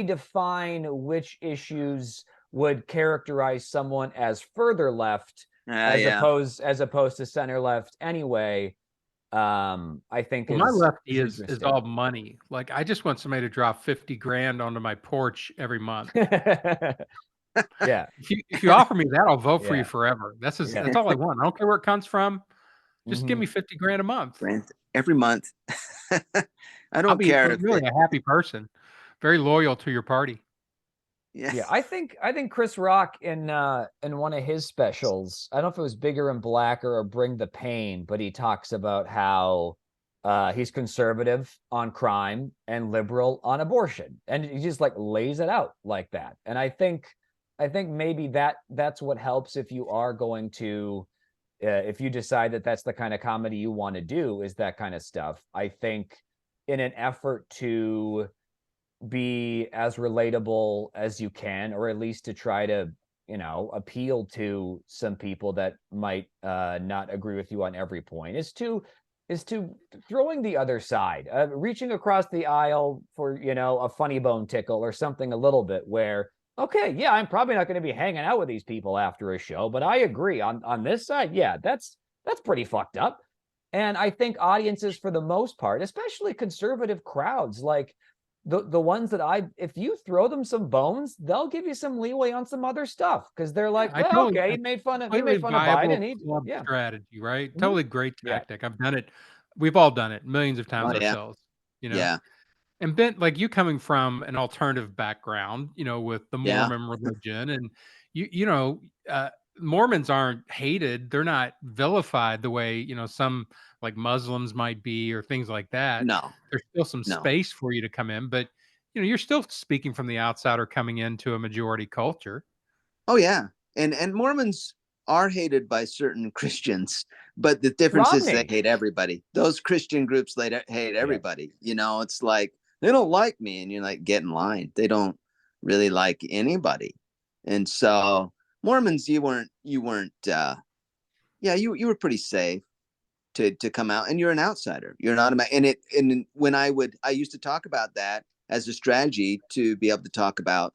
define which issues would characterize someone as further left yeah. as opposed to center left anyway? I think Well, my lefty is is interesting. all money. Like, I just want somebody to drop 50 grand onto my porch every month. Yeah, If you offer me that, I'll vote for you yeah, forever. yeah. That's all I want. I don't care where it comes from. Just give Mhm. me 50 grand a month. Grant every month. I I'll don't be care if really it. a happy person, very loyal to your party. Yeah, Yeah, I think Chris Rock in one of his specials, I don't know if it was Bigger and Blacker or Bring the Pain, but he talks about how he's conservative on crime and liberal on abortion. And he just like lays it out like that. And I think maybe that's what helps if you are going to if you decide that that's the kind of comedy you want to do, is that kind of stuff, I think in an effort to be as relatable as you can, or at least to try to, appeal to some people that might not agree with you on every point, is to throwing the other side, reaching across the aisle for, a funny bone tickle or something a little bit where, okay, yeah, I'm probably not going to be hanging out with these people after a show, but I agree on this side. Yeah, that's pretty fucked up. And I think audiences, for the most part, especially conservative crowds, like the ones that if you throw them some bones, they'll give you some leeway on some other stuff, because they're like, I well, totally, okay, he it's made fun of completely viable Biden. club Yeah, strategy, right? mhm, Totally great yeah, tactic. I've done it. We've all done it millions of times Oh yeah, ourselves, you know. yeah, And Ben, like you coming from an alternative background, with the yeah. Mormon religion, and you know, Mormons aren't hated. They're not vilified the way, some like Muslims might be or things like that. No, There's still some no. space for you to come in, but you're still speaking from the outsider coming into a majority culture. Oh yeah, and Mormons are hated by certain Christians, but the difference is they Romney. hate everybody. Those Christian groups hate Yeah. everybody. It's like they don't like me, and you're like, get in line. They don't really like anybody, and so Mormons, you weren't. Yeah, you were pretty safe to come out, and you're an outsider. You're not a and when I used to talk about that as a strategy to be able to talk about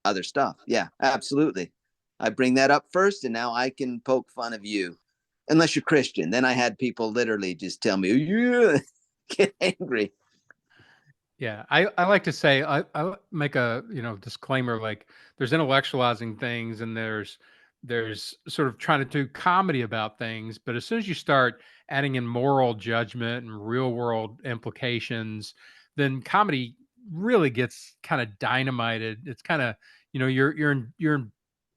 other stuff. Yeah, absolutely. I bring that up first, and now I can poke fun of you, unless you're Christian. Then I had people literally just tell me, "Yeah," get angry. Yeah, I like to say I make a disclaimer, like there's intellectualizing things and there's sort of trying to do comedy about things, but as soon as you start adding in moral judgment and real world implications, then comedy really gets kind of dynamited. It's kind of you're in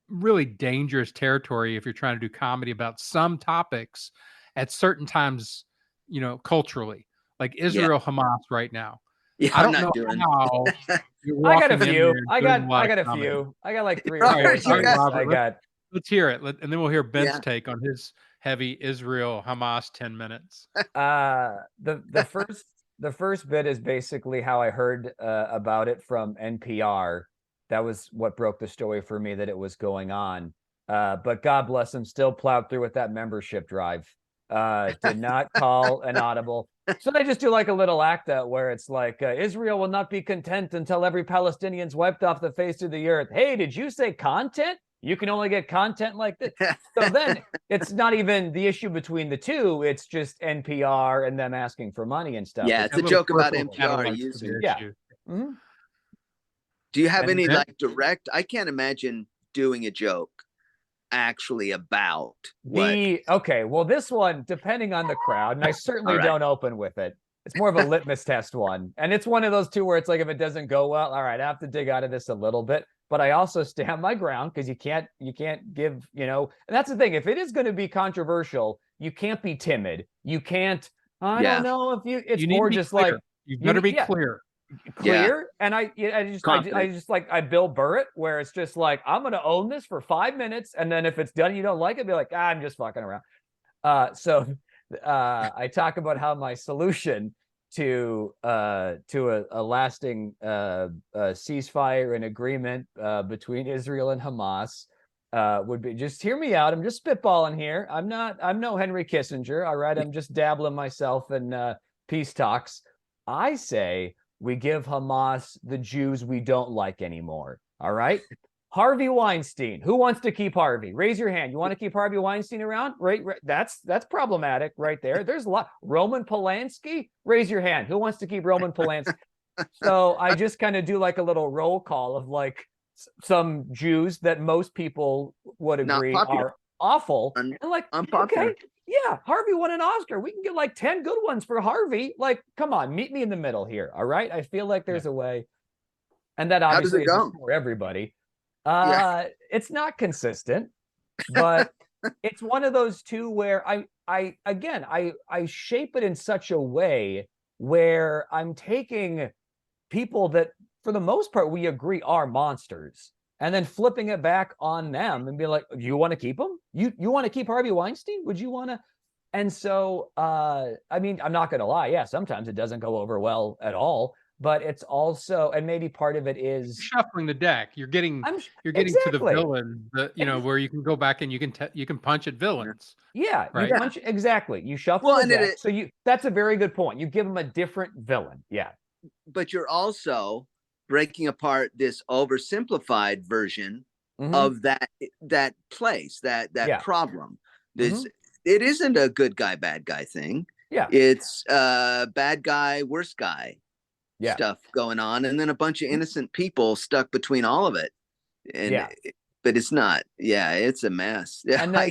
really dangerous territory if you're trying to do comedy about some topics at certain times, culturally, like Yeah, Israel Hamas right now. yeah. I I'm don't know not doing. how you're I got a walking in few. there and doing a lot I of got a comedy. few. I got like three or All four All right, you right, things. got. I Robert, got let's hear it. And then we'll hear Ben's Yeah. take on his heavy Israel Hamas 10 minutes. the first bit is basically how I heard about it from NPR. That was what broke the story for me, that it was going on. But God bless him, still plowed through with that membership drive. Did not call an audible. So they just do like a little act out where it's like, Israel will not be content until every Palestinian's wiped off the face of the earth. Hey, did you say content? You can only get content like this. So then it's not even the issue between the two. It's just NPR and them asking for money and stuff. Yeah, It's it's a Little joke about personal NPR satellites for using. the yeah. issue. Mm-hmm. Do you have And any Ben? like direct? I can't imagine doing a joke actually about what. Okay, well, this one, depending on the crowd, and I certainly All right. don't open with it. It's more of a litmus test one. And it's one of those two where it's like, if it doesn't go well, all right, I have to dig out of this a little bit. But I also stand my ground, because you can't give, and that's the thing. If it is going to be controversial, you can't be timid. You can't, I Yeah. don't know if it's You need to more be just clear. like, You better be yeah, clear. clear. And I Confident. just like Bill Burr it, where it's just like, I'm gonna own this for 5 minutes, and then if it's done and you don't like it, be like, I'm just fucking around. So I talk about how my solution to a lasting ceasefire and agreement between Israel and Hamas would be, just hear me out. I'm just spitballing here. I'm no Henry Kissinger. All right, I'm just dabbling myself in peace talks. I say we give Hamas the Jews we don't like anymore. All right. Harvey Weinstein. Who wants to keep Harvey? Raise your hand. You want to keep Harvey Weinstein around? Right. That's problematic right there. There's a lot. Roman Polanski. Raise your hand. Who wants to keep Roman Polanski? So I just kind of do like a little roll call of like some Jews that most people would agree are awful. And like, Unpopular. okay, yeah, Harvey won an Oscar. We can get like 10 good ones for Harvey. Like, come on, meet me in the middle here. All right. I feel like there's a way. And that obviously isn't for everybody. It's not consistent, but it's one of those two where I shape it in such a way where I'm taking people that, for the most part, we agree are monsters, and then flipping it back on them and be like, "Do you want to keep him? You want to keep Harvey Weinstein? Would you want to?" And so, I mean, I'm not going to lie. Yeah, sometimes it doesn't go over well at all, but it's also, and maybe part of it is shuffling the deck. You're getting to the exactly. villain, where you can go back and you can punch at villains. Yeah, you Right. punch exactly. You shuffle Well, the and deck. So that's a very good point. You give them a different villain. Yeah. but you're also breaking apart this oversimplified version of that place, that problem. This it isn't a good guy, bad guy thing. Yeah. It's bad guy, worse guy stuff going on, and then a bunch of innocent people stuck between all of it. And but it's not. Yeah, it's a mess. Yeah.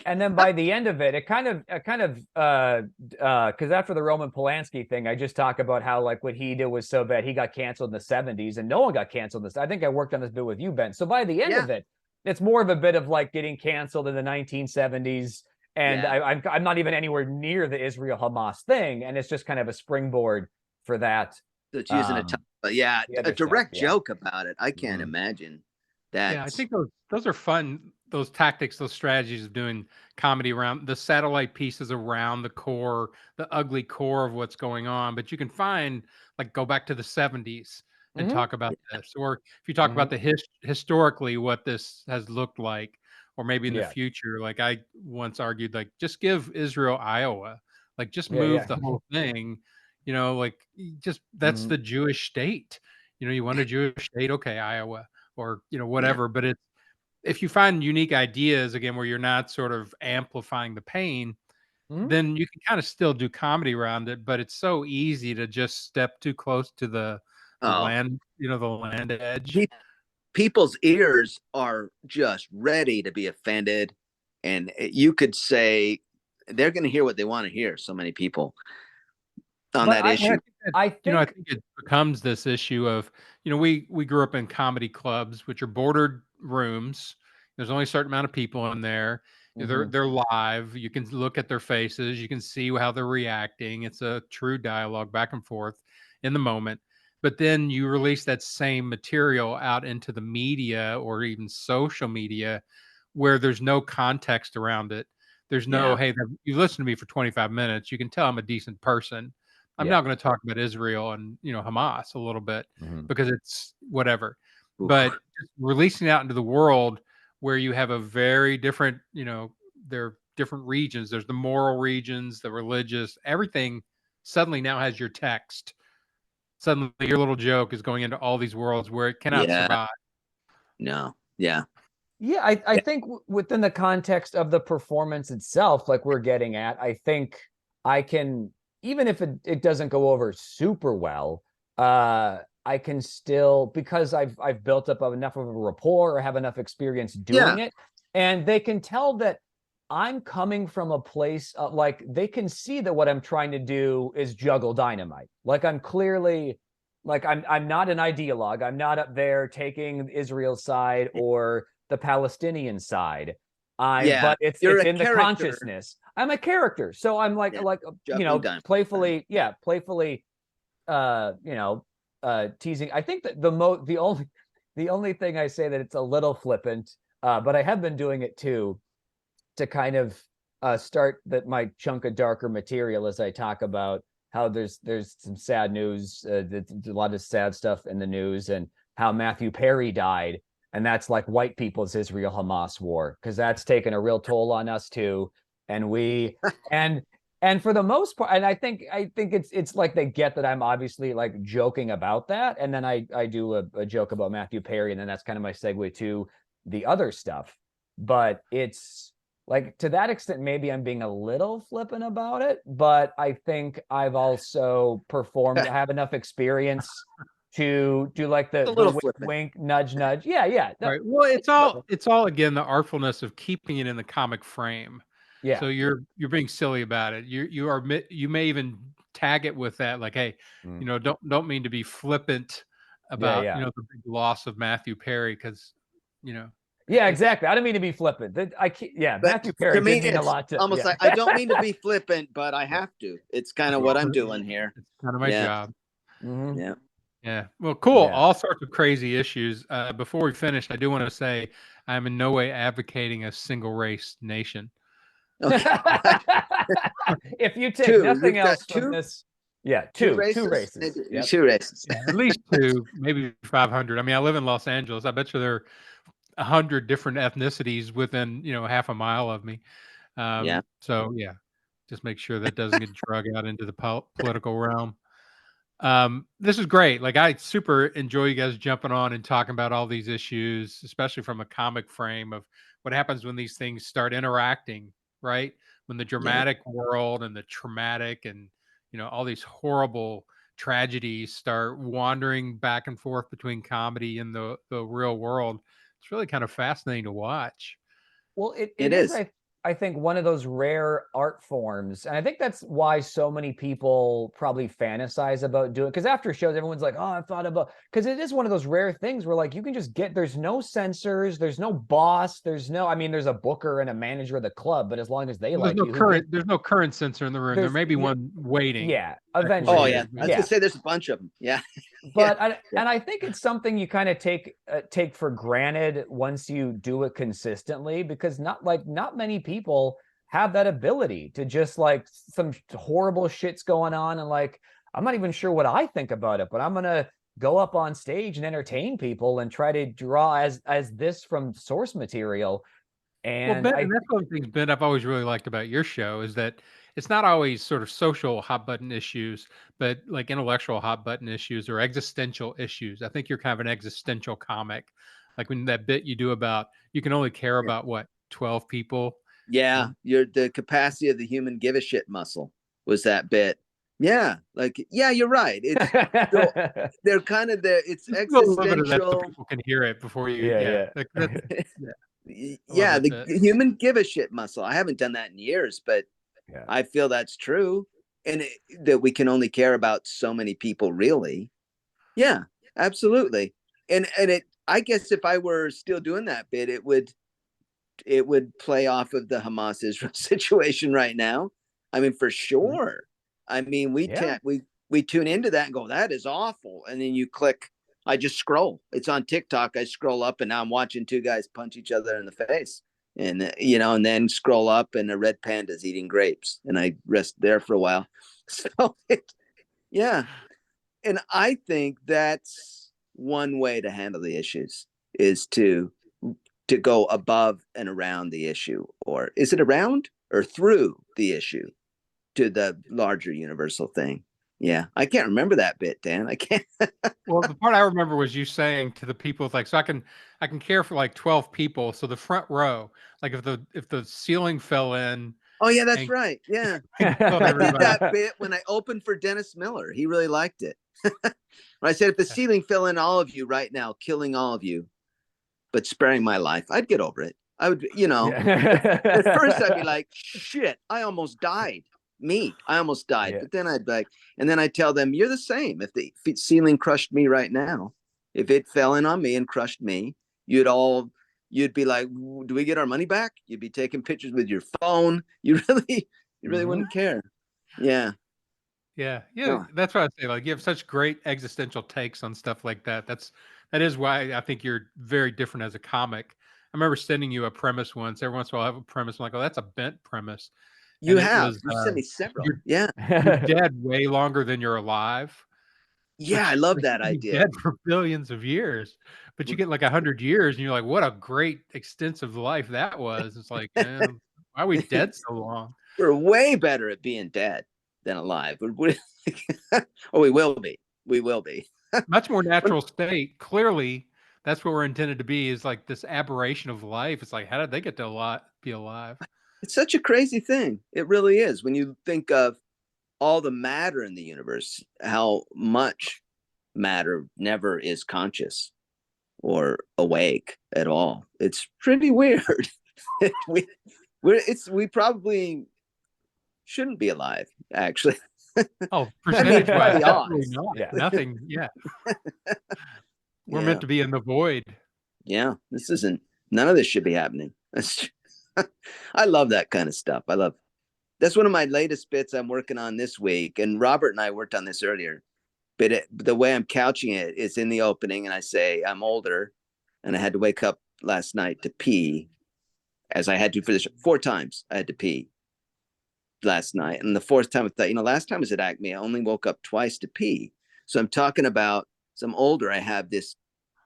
And then by the end of it, it kind of because after the Roman Polanski thing, I just talk about how like what he did was so bad, he got canceled in the 70s and no one got canceled in this. I think I worked on this bit with you, Ben. So by the end of it, it's more of a bit of like getting canceled in the 1970s. And I'm not even anywhere near the Israel Hamas thing. And it's just kind of a springboard for that. So it's using a direct joke about it. I can't imagine that. Yeah, I think those are fun. Those tactics, those strategies of doing comedy around the satellite pieces around the core, the ugly core of what's going on. But you can find, like, go back to the 70s and talk about this, or if you talk about the historically what this has looked like, or maybe in the future. Like I once argued, like just give Israel Iowa, like just move the whole thing. Like just that's the Jewish state. You want a Jewish state, okay, Iowa, or whatever. But if you find unique ideas again where you're not sort of amplifying the pain, then you can kind of still do comedy around it. But it's so easy to just step too close to the land, the land edge. People's ears are just ready to be offended, and you could say they're going to hear what they want to hear. So many people on that issue. I think it becomes this issue of, we grew up in comedy clubs, which are bordered rooms. There's only a certain amount of people in there. They're live. You can look at their faces. You can see how they're reacting. It's a true dialogue back and forth in the moment. But then you release that same material out into the media or even social media where there's no context around it. There's no, hey, you listen to me for 25 minutes. You can tell I'm a decent person. I'm not going to talk about Israel and, Hamas a little bit because it's whatever. Oof. But just releasing it out into the world where you have a very different, there are different regions. There's the moral regions, the religious, everything suddenly now has your text. Suddenly your little joke is going into all these worlds where it cannot survive. No. Yeah. Yeah, I think within the context of the performance itself, like we're getting at, I think I can, even if it doesn't go over super well, I can still, because I've built up enough of a rapport or have enough experience doing it, and they can tell that I'm coming from a place of, like, they can see that what I'm trying to do is juggle dynamite. Like I'm clearly, like I'm not an ideologue. I'm not up there taking Israel's side or the Palestinian side. But it's in the consciousness. I'm a character, so I'm like playfully, teasing. I think that the only thing I say that it's a little flippant, but I have been doing it too, to kind of start my chunk of darker material as I talk about how there's some sad news, there's a lot of sad stuff in the news, and how Matthew Perry died. And that's like white people's Israel-Hamas war, because that's taken a real toll on us too. And and for the most part, and I think it's like they get that I'm obviously like joking about that. And then I do a joke about Matthew Perry, and then that's kind of my segue to the other stuff. But it's like, to that extent, maybe I'm being a little flippant about it, but I think I've also performed, I have enough experience to do like the wink, wink, nudge, nudge. Yeah. Right. Well, it's all again the artfulness of keeping it in the comic frame. Yeah. So you're being silly about it. You may even tag it with that, like, hey, don't mean to be flippant about the big loss of Matthew Perry, because Yeah, exactly. I don't mean to be flippant. Matthew Perry to me, did mean a lot to almost like, I don't mean to be flippant, but I have to. It's kind of what I'm doing here. It's kind of my job. Mm-hmm. Yeah. Yeah. Well, cool. Yeah. All sorts of crazy issues. Before we finish, I do want to say I'm in no way advocating a single race nation. Okay. If you take Two. nothing You've got else from two this, yeah, two two races. races. Yep. Two races. Yeah, at least two, maybe 500. I mean, I live in Los Angeles. I bet you there are 100 different ethnicities within, half a mile of me. Yeah. So yeah, just make sure that doesn't get drug out into the political realm. This is great. Like, I super enjoy you guys jumping on and talking about all these issues, especially from a comic frame of what happens when these things start interacting, right? When the Yeah. dramatic world and the traumatic and, all these horrible tragedies start wandering back and forth between comedy and the real world. It's really kind of fascinating to watch. Well, It it is, is. I think, one of those rare art forms. And I think that's why so many people probably fantasize about doing it. Because after shows, everyone's like, oh, I thought about, because it is one of those rare things where like you can just there's no censors, there's no boss, I mean, there's a booker and a manager of the club, but as long as they Well, there's like no you, there's no current censor in the room. There there's, may be one waiting. yeah, Actually Oh eventually. yeah. waiting. I was Yeah. gonna say there's a bunch of them. Yeah. But Yeah. I think it's something you kind of take for granted once you do it consistently, because not many people have that ability to just like some horrible shit's going on and like I'm not even sure what I think about it, but I'm gonna go up on stage and entertain people and try to draw as this from source material. Well, And Ben, I and that's one of the things, Ben, I've always really liked about your show is that it's not always sort of social hot button issues, but like intellectual hot button issues or existential issues. I think you're kind of an existential comic. Like when that bit you do about you can only care Yeah. about what, 12 people. Yeah. You're the capacity of the human give a shit muscle was that bit. Yeah. Like, yeah, you're right. It's they're kind of it's Just do a little bit of that so existential. people can hear it before you. yeah, Like yeah. yeah, I love Yeah, that the bit. human give a shit muscle. I haven't done that in years, but Yeah. I feel that's true. And that we can only care about so many people, really. Yeah, absolutely. And I guess if I were still doing that bit, it would play off of the Hamas Israel situation right now. I mean, for sure. I mean, Yeah. we tune into that and go, that is awful. And then you click, I just scroll. It's on TikTok. I scroll up and now I'm watching two guys punch each other in the face. And and then scroll up and a red panda's eating grapes. And I rest there for a while. So yeah. And I think that's one way to handle the issues is to go above and around the issue, or is it around or through the issue to the larger universal thing? Yeah, I can't remember that bit, Dan. I can't. Well, the part I remember was you saying to the people, like, so I can care for like 12 people. So the front row, like if the ceiling fell in Oh yeah, that's and right. Yeah, killed I did everybody. that bit when I opened for Dennis Miller. He really liked it. I said, if the ceiling fell in all of you right now, killing all of you, but sparing my life, I'd get over it. I would, at first I'd be like, shit, I almost died. I almost died. Yeah. But then I'd like, and then I tell them, you're the same. If the ceiling crushed me right now, if it fell in on me and crushed me, you'd be like, do we get our money back? You'd be taking pictures with your phone. You really wouldn't care. Yeah. Yeah, No. that's what I say. Like, you have such great existential takes on stuff like that. That is why I think you're very different as a comic. I remember sending you a premise once. Every once in a while, I have a premise. I'm like, oh, that's a bent premise, You and it have. was You sent me several. you're Yeah. you're dead way longer than you're alive. Yeah, I Which love like, that you can be idea. dead for billions of years, but you get like 100 years, and you're like, what a great extensive life that was. It's like, man, why are we dead so long? We're way better at being dead than alive. Or we will be. We will be. Much more natural state. Clearly, that's what we're intended to be, is like this aberration of life. It's like, how did they get to be alive? It's such a crazy thing. It really is. When you think of all the matter in the universe, how much matter never is conscious or awake at all. It's pretty weird. we probably shouldn't be alive, actually. Oh, I mean, percentage by wise, the definitely odds. not. Yeah. Nothing. Yeah. We're Yeah. meant to be in the void. Yeah. None of this should be happening. I love that kind of stuff. That's one of my latest bits I'm working on this week. And Robert and I worked on this earlier. But the way I'm couching it is in the opening, and I say I'm older, and I had to wake up last night to pee, as I had to for this 4 times. I had to pee last night, and the 4th time I thought, last time I was at Acme, I only woke up twice to pee. So I'm talking about, as I'm older, I have this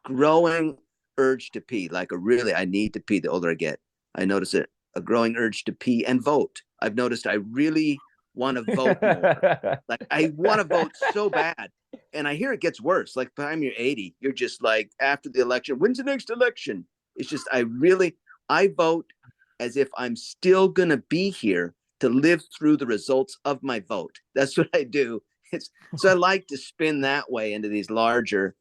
growing urge to pee, like I need to pee the older I get. I notice a growing urge to pee and vote. I've noticed I really want to vote more. Like I want to vote so bad. And I hear it gets worse. Like by the time you're 80, you're just like, after the election, when's the next election? It's just, I vote as if I'm still going to be here to live through the results of my vote. That's what I do. So I like to spin that way into these larger,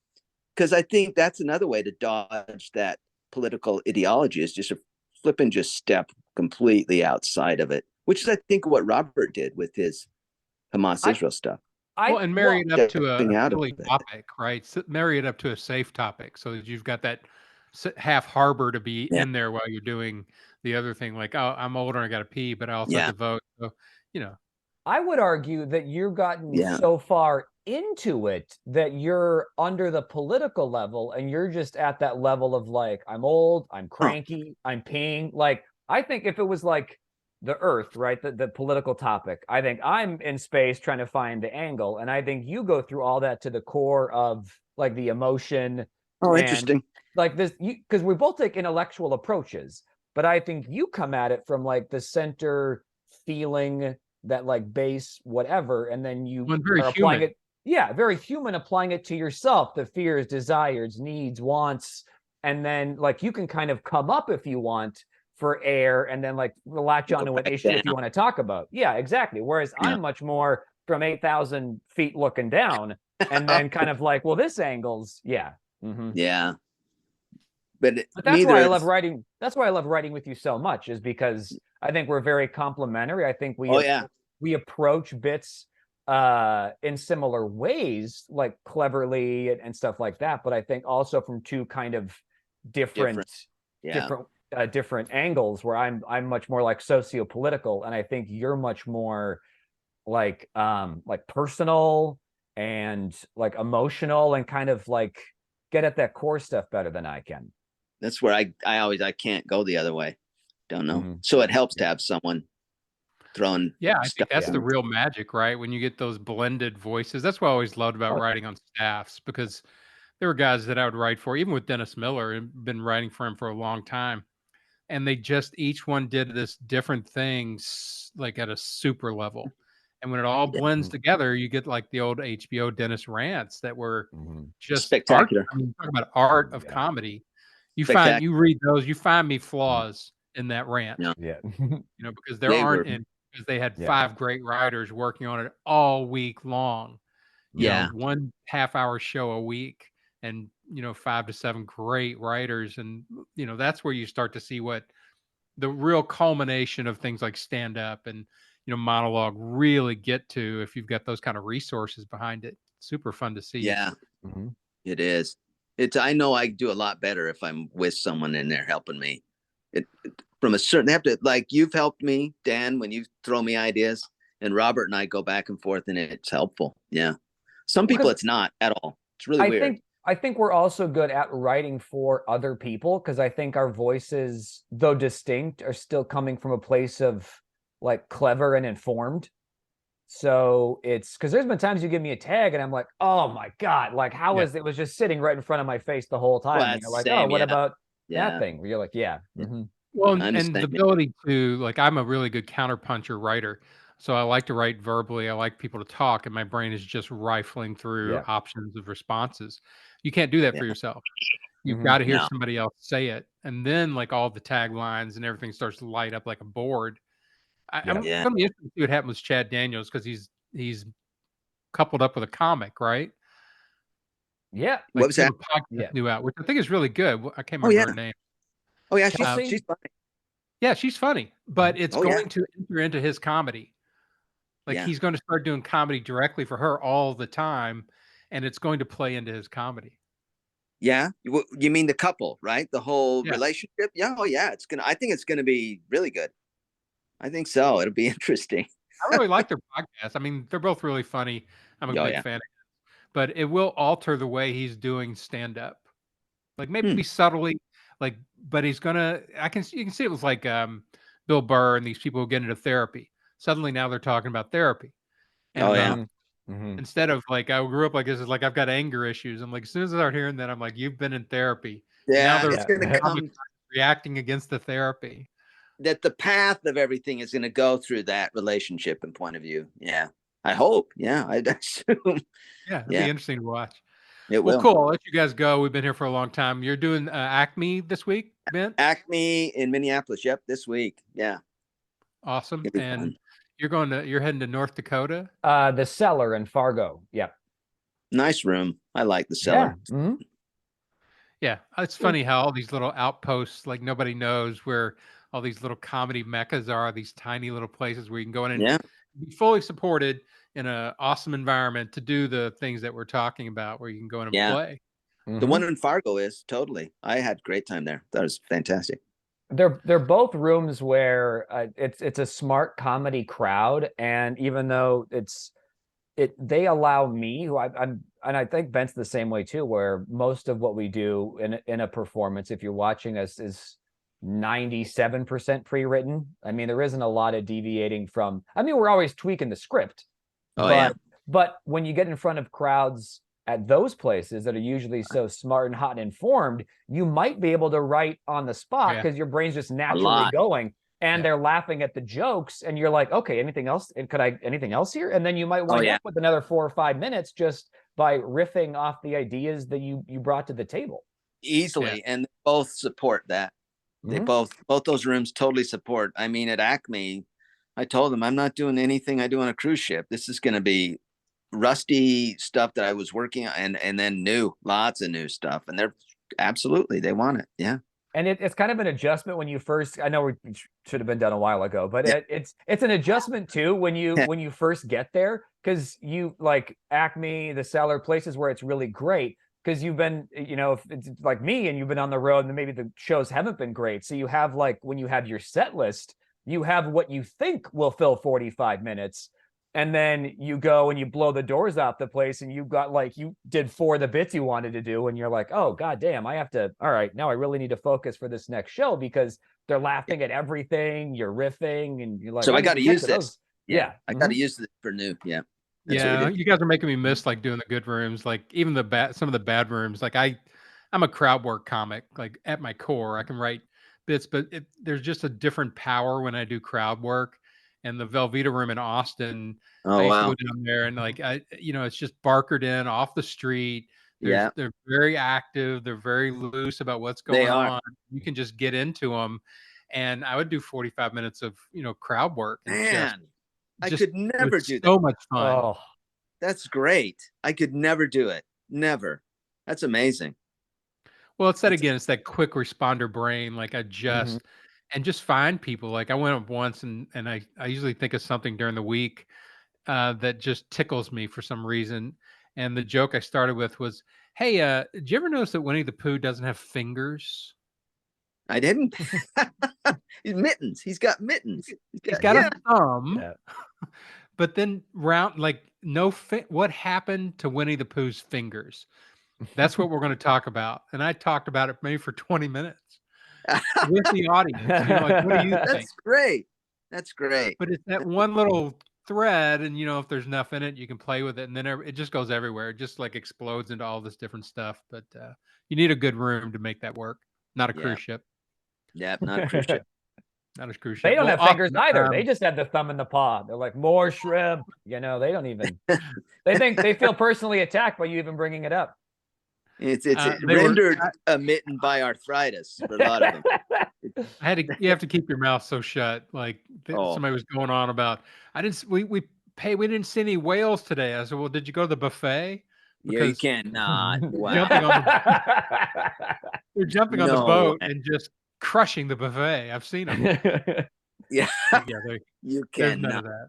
because I think that's another way to dodge that political ideology, is just just step completely outside of it, which is, I think, what Robert did with his Hamas-Israel stuff. Well, and marry it up to a stepping out of silly it. topic, right? Marry it up to a safe topic so that you've got that half harbor to be Yeah. in there while you're doing the other thing. Like, oh, I'm older, I got to pee, but I also have Yeah. to vote. So, I would argue that you've gotten Yeah. so far into it that you're under the political level and you're just at that level of like, I'm old, I'm cranky, I'm peeing. Like, I think if it was like the earth, right, the political topic, I think I'm in space trying to find the angle. And I think you go through all that to the core of like the emotion. Oh, and interesting. like this, because we both take intellectual approaches, but I think you come at it from like the center feeling, that like base whatever, and then you are applying it. Yeah, very human, applying it to yourself, the fears, desires, needs, wants, and then like you can kind of come up if you want for air, and then like latch onto an issue if you want to talk about. Yeah, exactly. Whereas I'm much more from 8,000 feet looking down, and then kind of like, well, this angle's yeah. But that's why I love writing. That's why I love writing with you so much, is because I think we're very complementary. I think we approach bits in similar ways, like cleverly and stuff like that. But I think also from two kind of different angles, where I'm much more like socio-political, and I think you're much more like personal and like emotional, and kind of like get at that core stuff better than I can. That's where I can't go the other way. Don't know. So it helps to have someone throwing. Yeah, I think that's the real magic, right? When you get those blended voices. That's what I always loved about writing on staffs, because there were guys that I would write for, even with Dennis Miller, and been writing for him for a long time. And they just, each one did this different things, like at a super level. And when it all blends together, you get like the old HBO Dennis rants that were just spectacular. I mean, talk about art of comedy. You read those, you find me flaws in that rant. Because there aren't any, because they had 5 great writers working on it all week long. You know, 1 half-hour show a week, and 5 to 7 great writers, and that's where you start to see what the real culmination of things like stand up and monologue really get to, if you've got those kind of resources behind it. Super fun to see. It is. I know I do a lot better if I'm with someone in there helping me. They have to, like, you've helped me, Dan, when you throw me ideas, and Robert and I go back and forth, and it's helpful. Some people it's not at all. It's really weird. I think we're also good at writing for other people, because I think our voices, though distinct, are still coming from a place of like clever and informed. So it's because there's been times you give me a tag and I'm like, oh my God, like how is it was just sitting right in front of my face the whole time. And you're like, oh, what about that thing? Where you're like, Well, and the ability to, like, I'm a really good counterpuncher writer. So I like to write verbally. I like people to talk, and my brain is just rifling through options of responses. You can't do that for yourself. You've got to hear somebody else say it. And then like all the taglines and everything starts to light up like a board. I'm going to be interested to see what happened with Chad Daniels, because he's coupled up with a comic, right? Yeah. Like, what was that? New out, which I think is really good. I can't remember her name. Oh yeah, she's funny. Yeah, she's funny, but it's going to enter into his comedy. Like he's going to start doing comedy directly for her all the time, and it's going to play into his comedy. Yeah, you mean the couple, right? The whole relationship. Yeah, I think it's gonna be really good. I think so. It'll be interesting. I really like their podcast. I mean, they're both really funny. I'm a big fan of it. but it will alter the way he's doing stand up. Like maybe Hmm. subtly, like, but he's gonna. You can see it was like Bill Burr and these people who get into therapy. Suddenly now they're talking about therapy and Oh yeah. about Mhm. instead of like I grew up like this is like I've got anger issues. I'm like as soon as I start hearing that, I'm like you've been in therapy. Now Yeah, they're it's gonna comic come reacting against the therapy. that the path of everything is gonna go through that relationship and point of view. Yeah. I hope. Yeah, I assume. Yeah, it'll be Yeah, interesting to watch. it Well, will. cool. I'll let you guys go. We've been here for a long time. You're doing Acme this week, Ben? Acme in Minneapolis. Yep, this week. Yeah, Awesome. it'll be And fun. you're heading to North Dakota? The Cellar in Fargo. Yep. Nice room. I like the Yeah. cellar. Mhm. Yeah. It's Yeah. funny how all these little outposts, like nobody knows where all these little comedy meccas are, these tiny little places where you can go in and Yeah, be fully supported in an awesome environment to do the things that we're talking about, where you can go in and yeah. play. The one Mhm. in Fargo is totally. I had a great time there. That was fantastic. They're both rooms where it's a smart comedy crowd, and even though they allow me, who I'm, and I think Bent's the same way too, where most of what we do in a performance, if you're watching us, is 97% pre-written. I mean, there isn't a lot of deviating from. I mean, we're always tweaking the script, Oh yeah. but when you get in front of crowds at those places that are usually so smart and hot and informed, you might be able to write on the spot Yeah. because your brain's just A naturally lot. going, and Yeah. they're laughing at the jokes, and you're like, okay, anything else? And could I anything else here? And then you might Oh wind yeah. up with another 4 or 5 minutes just by riffing off the ideas that you brought to the table. Easily, and they both support that. They Mhm. both those rooms totally support. I mean, at Acme, I told them I'm not doing anything I do on a cruise ship. This is going to be rusty stuff that I was working on, and then new, lots of new stuff, and they're absolutely they want it. Yeah. And it's kind of an adjustment when you first. I know we should have been done a while ago, but Yeah. it's an adjustment too when you Yeah. when you first get there, because you like Acme, the Cellar, places where it's really great because you've been, if it's like me and you've been on the road and maybe the shows haven't been great, so you have like when you have your set list, you have what you think will fill 45 minutes, and then you go and you blow the doors out the place and you got like you did 4 of the bits you wanted to do, and you're like, oh god damn, I have to, all right, now I really need to focus for this next show because they're laughing at everything, you're riffing, and you're like, So I I need got to to get use to this. those. Yeah, Yeah. I got to use this for new. Yeah, that's what we Yeah, did. you guys are making me miss like doing the good rooms, like even some of the bad rooms. Like I'm a crowd work comic, like at my core, I can write bits, but there's just a different power when I do crowd work. And the Velveeta room in Austin, I Oh used to go wow. down there and like it's just barkered in off the street. Yeah, They're very active, they're very loose about what's they going are. on. You can just get into them. And I would do 45 minutes of crowd work and just Man, I just could it never was do that. so much fun. Oh, That's great. I could never do it. Never. That's amazing. Well, it's that That's again, it's that quick responder brain. Like I mhm. just find people. Like I went up once and I usually think of something during the week that just tickles me for some reason. And the joke I started with was, hey, did you ever notice that Winnie the Pooh doesn't have fingers? I didn't. He's mittens. He's got mittens. He's got a Yeah. thumb, Yeah. but then round like what happened to Winnie the Pooh's fingers? That's what we're going to talk about. And I talked about it maybe for 20 minutes with the audience. Like, what do you think? That's great. That's great. But it's that one little thread, and if there's enough in it, you can play with it, and then it just goes everywhere. It just like explodes into all this different stuff. But you need a good room to make that work. Not a Yeah. cruise ship. Yeah. Not a cruise ship. Not a cruise They ship. don't Well, have fingers awesome. either. They just have the thumb in the paw. They're like, more shrimp. They don't even. They feel personally attacked by you even bringing it up. It's they were. rendered a mitten by arthritis for a lot of them. You have to keep your mouth so shut. Like Oh, somebody was going on about. I didn't. We didn't see any whales today. I said, well, did you go to the buffet? yeah, you Because cannot. jumping on Wow. they're jumping on the No boat way. and just crushing the buffet. I've seen them. Yeah. Yeah, You there's none cannot. of that.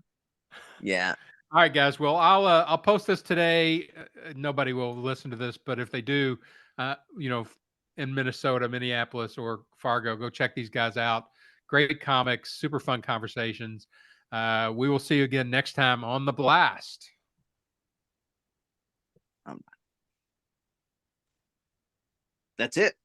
Yeah. All right, guys. Well, I'll post this today. Nobody will listen to this, but if they do, in Minnesota, Minneapolis, or Fargo, go check these guys out. Great comics, super fun conversations. We will see you again next time on The Blast. That's it.